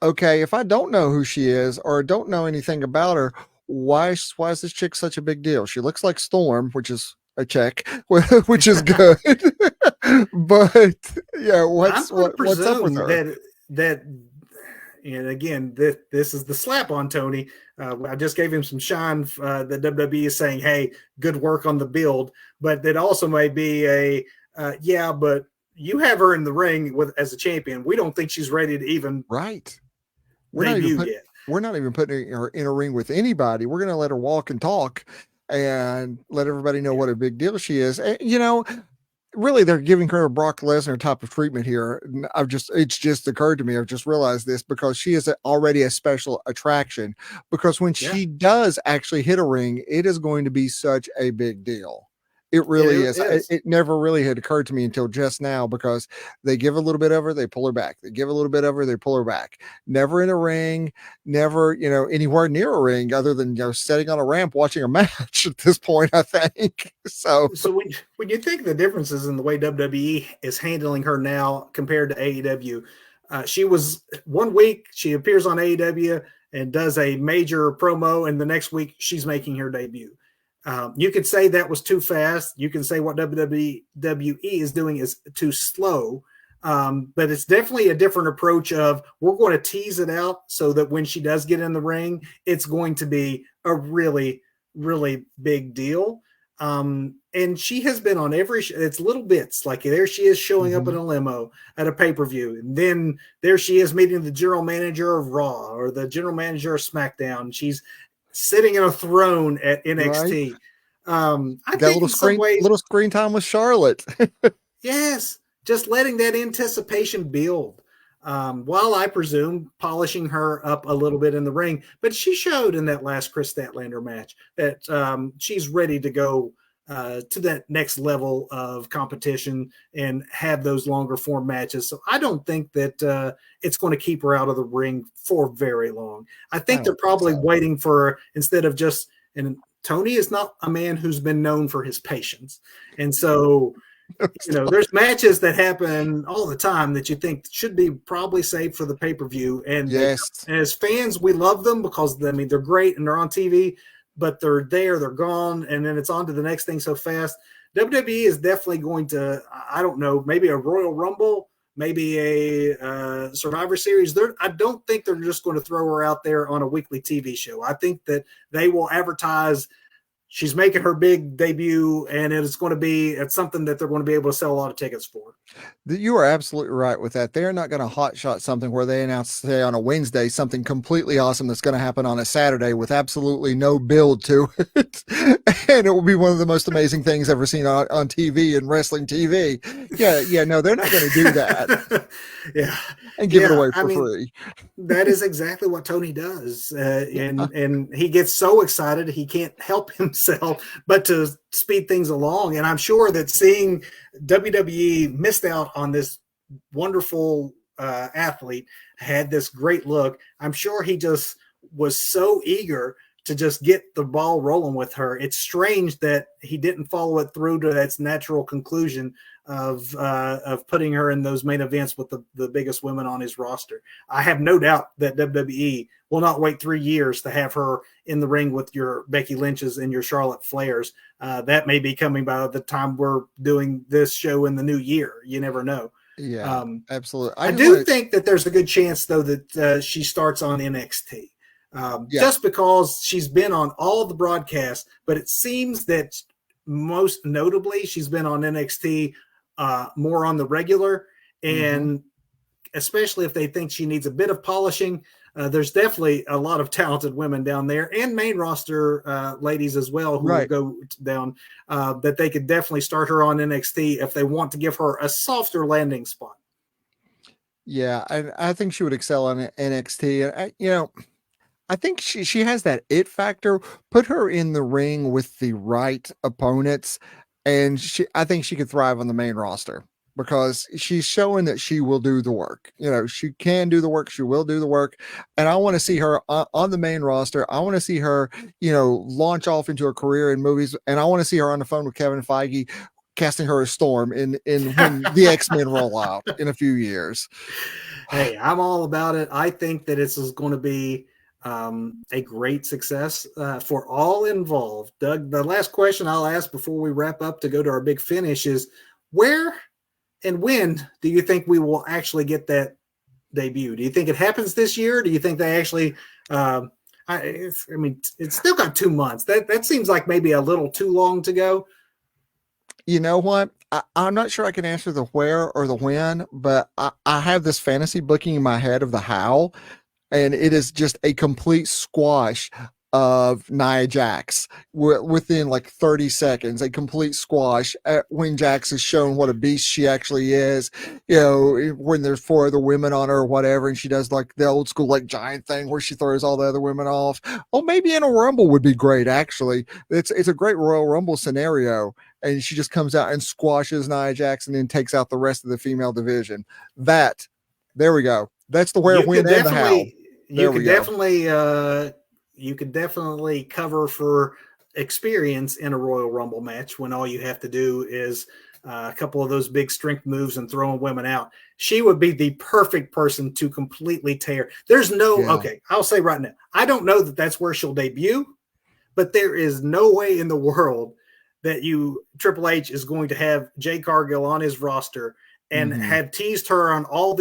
Okay, if I don't know who she is or don't know anything about her, why is this chick such a big deal? She looks like Storm, which is a check, which is good. But yeah, I'm going to what's up with presume her? that and again, this is the slap on Tony. I just gave him some shine. The WWE is saying, "Hey, good work on the build," but that also may be a yeah. But you have her in the ring as a champion. We don't think she's ready to even Right. We're not even debut put yet. we're not even putting her in a ring with anybody. We're going to let her walk and talk and let everybody know Yeah, what a big deal she is. And, really, they're giving her a Brock Lesnar type of treatment here. It's just occurred to me. I've just realized this because she is already a special attraction, because when yeah, she does actually hit a ring, it is going to be such a big deal. It really it is. is. It never really had occurred to me until just now, because they give a little bit of her, they pull her back. They give a little bit of her, they pull her back. Never in a ring, never, anywhere near a ring other than, sitting on a ramp watching a match at this point, I think. So, So when you think the differences in the way WWE is handling her now compared to AEW, she was 1 week she appears on AEW and does a major promo, and the next week she's making her debut. You could say that was too fast. You can say what WWE is doing is too slow. But it's definitely a different approach of we're going to tease it out so that when she does get in the ring, it's going to be a really, really big deal. And she has been on it's little bits, like there she is showing up in mhm, a limo at a pay-per-view, and then there she is meeting the general manager of Raw or the general manager of SmackDown. She's sitting in a throne at right. NXT. I Got a think in some ways, little screen time with Charlotte. yes, just letting that anticipation build. While I presume polishing her up a little bit in the ring, but she showed in that last Chris Statlander match that she's ready to go to that next level of competition and have those longer form matches. So I don't think that it's going to keep her out of the ring for very long. I I think they're don't think probably so. waiting for, instead of just, and Tony is not a man who's been known for his patience. And so, there's matches that happen all the time that you think should be probably saved for the pay-per-view. And Yes. as fans, we love them because, I mean, they're great and they're on TV, but they're there, they're gone, and then it's on to the next thing so fast. WWE is definitely going to, I don't know, maybe a Royal Rumble, maybe a Survivor Series. I don't think they're just going to throw her out there on a weekly TV show. I think that they will advertise she's making her big debut, and it's something that they're going to be able to sell a lot of tickets for. You are absolutely right with that. They're not going to hotshot something where they announce, say, on a Wednesday, something completely awesome that's going to happen on a Saturday with absolutely no build to it. And it will be one of the most amazing things ever seen on TV and wrestling TV. Yeah, no, they're not going to do that. Yeah. And give it away for free. That is exactly what Tony does. And he gets so excited, he can't help himself but to speed things along. And I'm sure that seeing WWE missed out on this wonderful athlete, had this great look. I'm sure he just was so eager to just get the ball rolling with her. It's strange that he didn't follow it through to its natural conclusion of putting her in those main events with the biggest women on his roster. I have no doubt that WWE will not wait 3 years to have her in the ring with your Becky Lynch's and your Charlotte Flairs. That may be coming by the time we're doing this show in the new year. You never know. Yeah, absolutely. I do think that there's a good chance, though, that she starts on NXT. Just because she's been on all the broadcasts, but it seems that most notably she's been on NXT more on the regular, and especially if they think she needs a bit of polishing, there's definitely a lot of talented women down there and main roster ladies as well who will go down that they could definitely start her on NXT if they want to give her a softer landing spot. Yeah, I think she would excel on NXT. And I think she has that it factor. Put her in the ring with the right opponents, and I think she could thrive on the main roster because she's showing that she will do the work. She can do the work. She will do the work. And I want to see her on the main roster. I want to see her, launch off into a career in movies. And I want to see her on the phone with Kevin Feige, casting her as Storm in when the X-Men roll out in a few years. Hey, I'm all about it. I think that this is going to be a great success for all involved. Doug, the last question I'll ask before we wrap up to go to our big finish is, where and when do you think we will actually get that debut? Do you think it happens this year? Do you think they actually it's still got 2 months. That seems like maybe a little too long to go. You know what? I'm not sure I can answer the where or the when, but I have this fantasy booking in my head of the how, and it is just a complete squash of Nia Jax within like 30 seconds, a complete squash when Jax is shown what a beast she actually is, when there's 4 other women on her or whatever, and she does like the old school like giant thing where she throws all the other women off. Oh, maybe in a Rumble would be great, actually. It's a great Royal Rumble scenario, and she just comes out and squashes Nia Jax and then takes out the rest of the female division. There we go. That's the where, when, and the how. You could definitely cover for experience in a Royal Rumble match when all you have to do is a couple of those big strength moves and throwing women out. She would be the perfect person to completely tear. Okay, I'll say right now, I don't know that that's where she'll debut, but there is no way in the world that Triple H is going to have Jade Cargill on his roster and have teased her on all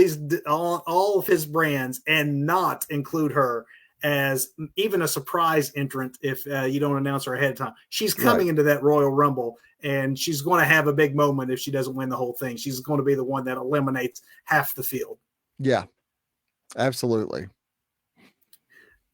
of his brands and not include her as even a surprise entrant if you don't announce her ahead of time. She's coming into that Royal Rumble, and she's going to have a big moment if she doesn't win the whole thing. She's going to be the one that eliminates half the field. Yeah, absolutely.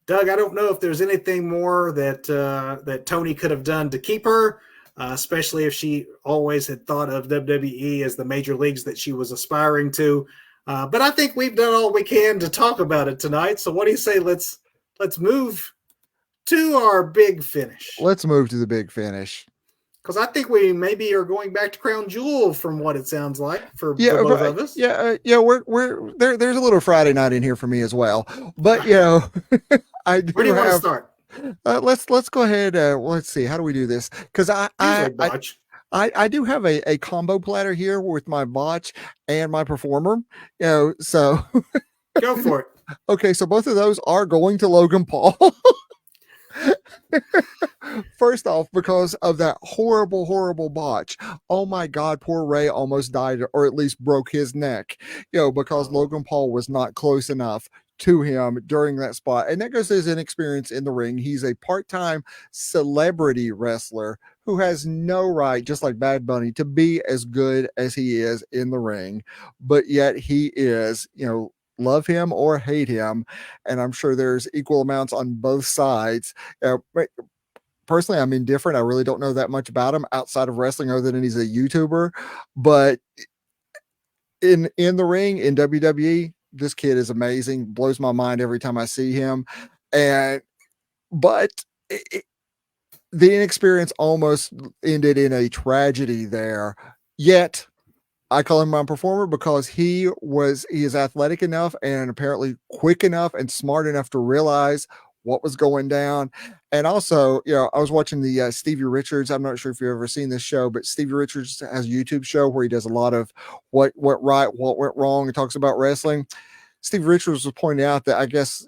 Doug, I don't know if there's anything more that Tony could have done to keep her, especially if she always had thought of WWE as the major leagues that she was aspiring to. But I think we've done all we can to talk about it tonight. So what do you say? Let's move to our big finish. Let's move to the big finish. Because I think we maybe are going back to Crown Jewel from what it sounds like for both of us. We're there. There's a little Friday night in here for me as well. But I do. Where do you want to start? let's go ahead. Let's see. How do we do this? Because Usually botch. I do have a combo platter here with my botch and my performer. You know, so Go for it. okay, so both of those are going to Logan Paul. First off, because of that horrible, horrible botch. Oh my God, poor Ray almost died, or at least broke his neck, you know, because Oh, Logan Paul was not close enough to him during that spot. And that goes to his inexperience in the ring. He's a part time celebrity wrestler who has no right, just like Bad Bunny, to be as good as he is in the ring. But yet he is, you know, love him or hate him. And I'm sure there's equal amounts on both sides. Personally, I'm indifferent. I really don't know that much about him outside of wrestling, other than he's a YouTuber. But in the ring in WWE, this kid is amazing. Blows my mind every time I see him. And but the inexperience almost ended in a tragedy there. Yet I call him my performer because he is athletic enough and apparently quick enough and smart enough to realize what was going down. And also, you know, I was watching the Stevie Richards. I'm not sure if you've ever seen this show, but Stevie Richards has a YouTube show where he does a lot of what went right, what went wrong, and talks about wrestling. Steve Richards was pointing out that I guess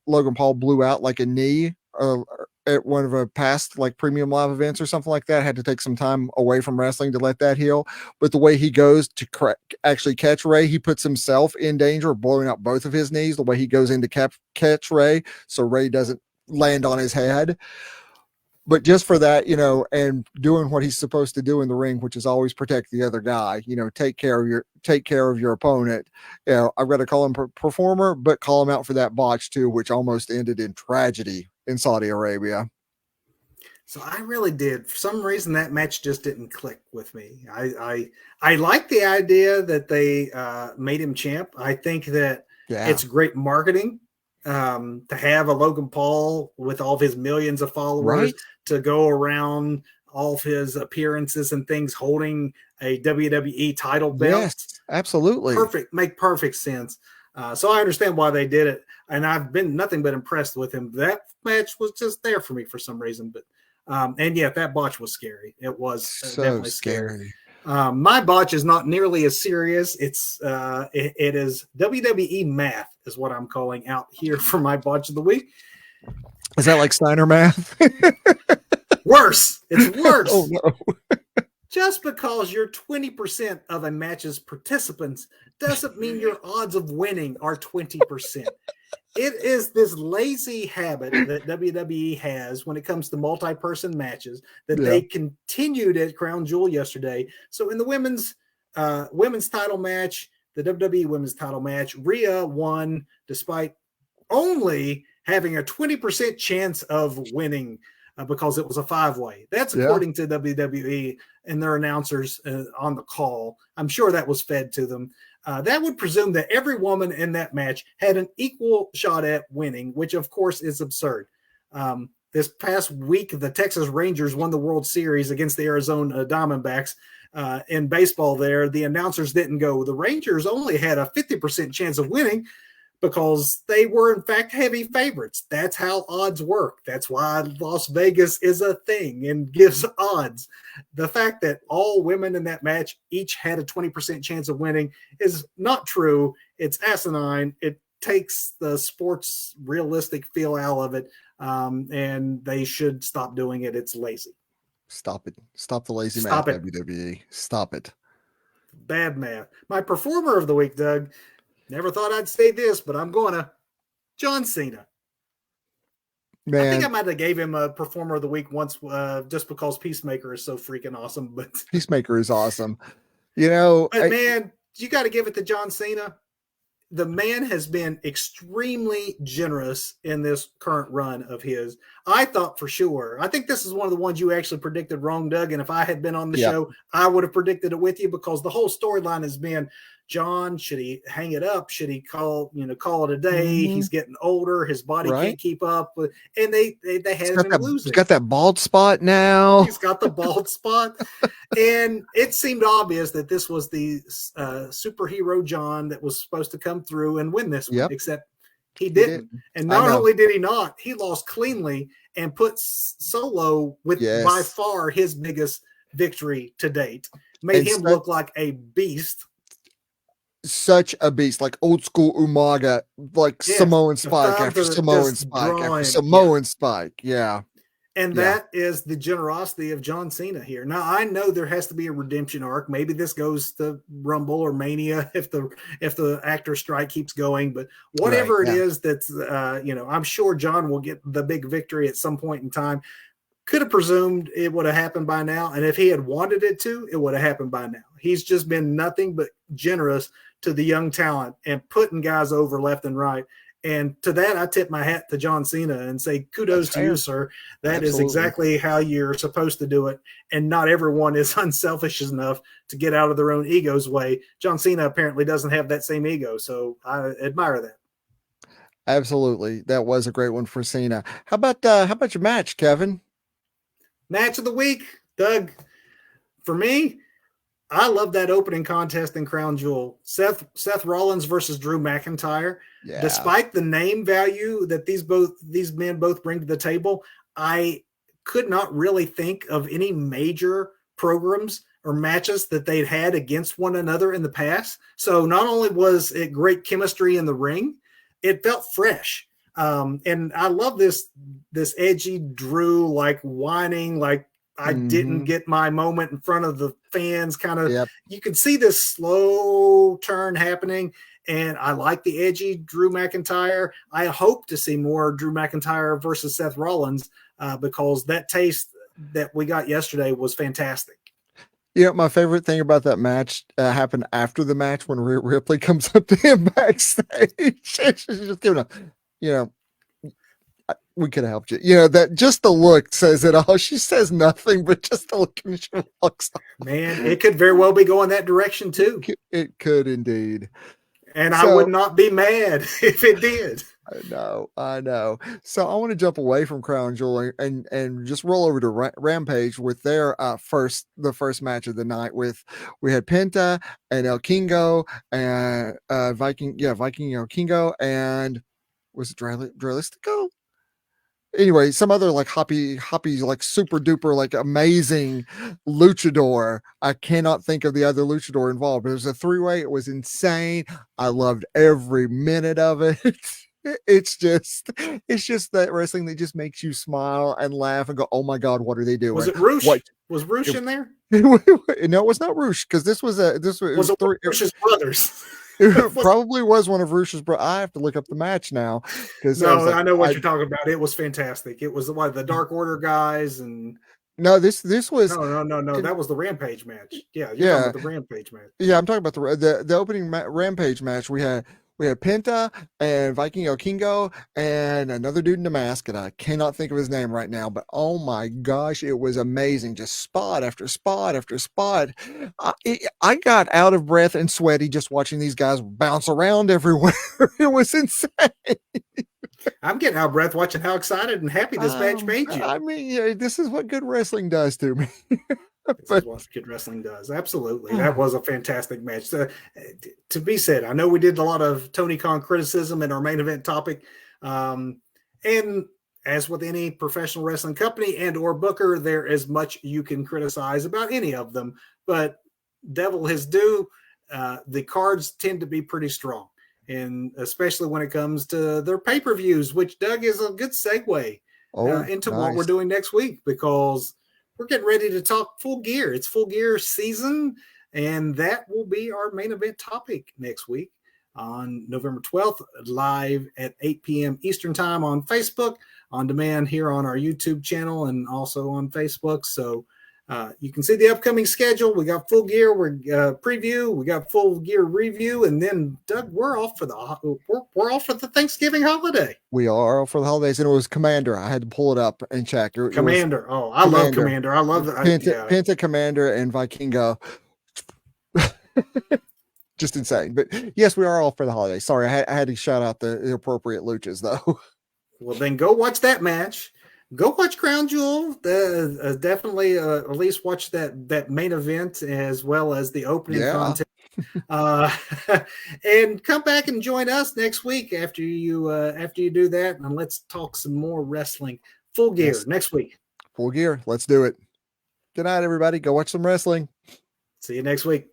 Logan Paul blew out like a knee at one of a past like premium live events or something like that. Had to take some time away from wrestling to let that heal. But the way he goes to actually catch Ray, he puts himself in danger of blowing out both of his knees. The way he goes in to catch Ray, so Ray doesn't land on his head. But just for that, you know, and doing what he's supposed to do in the ring, which is always protect the other guy, you know, take care of your opponent. You know, I've got to call him performer, but call him out for that botch too, which almost ended in tragedy in Saudi Arabia. so I really did. For some reason, that match just didn't click with me. I like the idea that they made him champ. I think that Yeah. it's great marketing to have a Logan Paul with all of his millions of followers Right. to go around all of his appearances and things holding a WWE title belt. Yes, absolutely. Make perfect sense. So I understand why they did it, and I've been nothing but impressed with him. That match was just there for me for some reason, but and yeah, that botch was scary. It was So definitely scary. scary. My botch is not nearly as serious. It is WWE math is what I'm calling out here for my botch of the week. Is that like Steiner math? Worse. It's worse. Oh no. Just because you're 20% of a match's participants doesn't mean your odds of winning are 20%. It is this lazy habit that WWE has when it comes to multi-person matches that Yeah. they continued at Crown Jewel yesterday. So in the women's title match, the WWE women's title match, Rhea won despite only having a 20% chance of winning because it was a 5-way. That's according to WWE and their announcers on the call. I'm sure that was fed to them. That would presume that every woman in that match had an equal shot at winning, which of course is absurd. This past week, the Texas Rangers won the World Series against the Arizona Diamondbacks. In baseball there, the announcers didn't go, the Rangers only had a 50% chance of winning because they were in fact heavy favorites. That's how odds work. That's why Las Vegas is a thing and gives odds. The fact that all women in that match each had a 20% chance of winning is not true. It's asinine. It takes the sports realistic feel out of it, and they should stop doing it. It's lazy. Stop it. Stop the lazy Stop math, it. WWE. Stop it. Bad math. My performer of the week, Doug. Never thought I'd say this, but I'm gonna. John Cena. Man, I think I might have gave him a performer of the week once, just because Peacemaker is so freaking awesome. Peacemaker is awesome. You know, Man, you got to give it to John Cena. The man has been extremely generous in this current run of his. I thought for sure. I think this is one of the ones you actually predicted wrong, Doug. And if I had been on the show, I would have predicted it with you because the whole storyline has been, John, should he hang it up? Should he call it a day? Mm-hmm. He's getting older. His body can't keep up with, and they had him losing. He's got that bald spot now. He's got the bald spot. And it seemed obvious that this was the superhero John that was supposed to come through and win this one, except He He did. didn't. And I not know. only did he not, he lost cleanly and put Solo with by Yes. far his biggest victory to date. Made And him look like a beast. such a beast, like old school Umaga, like Yeah, Samoan the spike thumbs after are Samoan just spike after drawing. Yeah. Samoan spike. Yeah. And Yeah. that is the generosity of John Cena here. Now I know there has to be a redemption arc. Maybe this goes to Rumble or Mania if the actor strike keeps going. But Right. whatever it Yeah. is, that's I'm sure John will get the big victory at some point in time. Could have presumed it would have happened by now, and if he had wanted it to, it would have happened by now. He's just been nothing but generous to the young talent and putting guys over left and right. And to that, I tip my hat to John Cena and say That's kudos to you, fair. sir. That is Absolutely. exactly how you're supposed to do it. And not everyone is unselfish enough to get out of their own ego's way. John Cena apparently doesn't have that same ego, so I admire that. Absolutely. That was a great one for Cena. How about your match, Kevin? Match of the week, Doug. For me, I love that opening contest in Crown Jewel. Seth Rollins versus Drew McIntyre. Yeah. Despite the name value that these men both bring to the table, I could not really think of any major programs or matches that they'd had against one another in the past. So not only was it great chemistry in the ring, it felt fresh. And I love this edgy Drew like whining like I didn't get my moment in front of the fans. Kind of, Yep. you can see this slow turn happening. And I like the edgy Drew McIntyre. I hope to see more Drew McIntyre versus Seth Rollins because that taste that we got yesterday was fantastic. You know, my favorite thing about that match happened after the match when Rhea Ripley comes up to him backstage. She's just giving a, you know, we could have helped you. You know, that just the look says it all. She says nothing, but just the look and she walks off. Man, it could very well be going that direction too. It could indeed. And I would So not be mad if it did. I know. So I want to jump away from Crown Jewel and just roll over to Rampage with their the first match of the night. We had Penta and El Kingo and Viking El Kingo, and was it Dralistico? Anyway, some other like hoppy, like super duper, like amazing luchador. I cannot think of the other luchador involved. It was a 3-way. It was insane. I loved every minute of it. It's just that wrestling that just makes you smile and laugh and go, "Oh my God, what are they doing?" Was it Roosh? What Was Roosh in there? No, it was not Roosh because this was it Was was it three. Roosh's brothers? It probably was one of Roosh's, bro. I have to look up the match now because I was No, like, I know what you're talking about. It was fantastic. It was the Dark Order guys and no, this was no. That was the Rampage match. Yeah, you're talking yeah. about the Rampage match. Yeah, I'm talking about the opening Rampage match. We had Penta and Viking El Kingo and another dude in the mask, and I cannot think of his name right now. But oh my gosh, it was amazing! Just spot after spot after spot. I got out of breath and sweaty just watching these guys bounce around everywhere. It was insane. I'm getting out of breath watching how excited and happy this match made you. I mean, yeah, this is what good wrestling does to me. This is what good wrestling does. Absolutely. That was a fantastic match. To be said, I know we did a lot of Tony Khan criticism in our main event topic. And as with any professional wrestling company and or booker, there is much you can criticize about any of them. But devil his due, the cards tend to be pretty strong. And especially when it comes to their pay-per-views, which, Doug, is a good segue into what we're doing next week because – we're getting ready to talk Full Gear. It's Full Gear season, and that will be our main event topic next week on November 12th, live at 8 p.m. Eastern Time on Facebook, on demand here on our YouTube channel, and also on Facebook. So you can see the upcoming schedule. We got Full Gear, we're preview, we got Full Gear review, and then Doug, we're off for the Thanksgiving holiday. We are for the holidays, and it was Commander. I had to pull it up and check. Commander. I love Commander. I love that. Penta, Commander, and Vikingo. Just insane. But yes, we are all for the holidays. Sorry, I had to shout out the appropriate luchas, though. Well, then go watch that match. Go watch Crown Jewel. Definitely at least watch that main event as well as the opening contest Uh, and come back and join us next week after you do that, and let's talk some more wrestling. Full Gear Yes. next week. Full Gear. Let's do it. Good night, everybody. Go watch some wrestling. See you next week.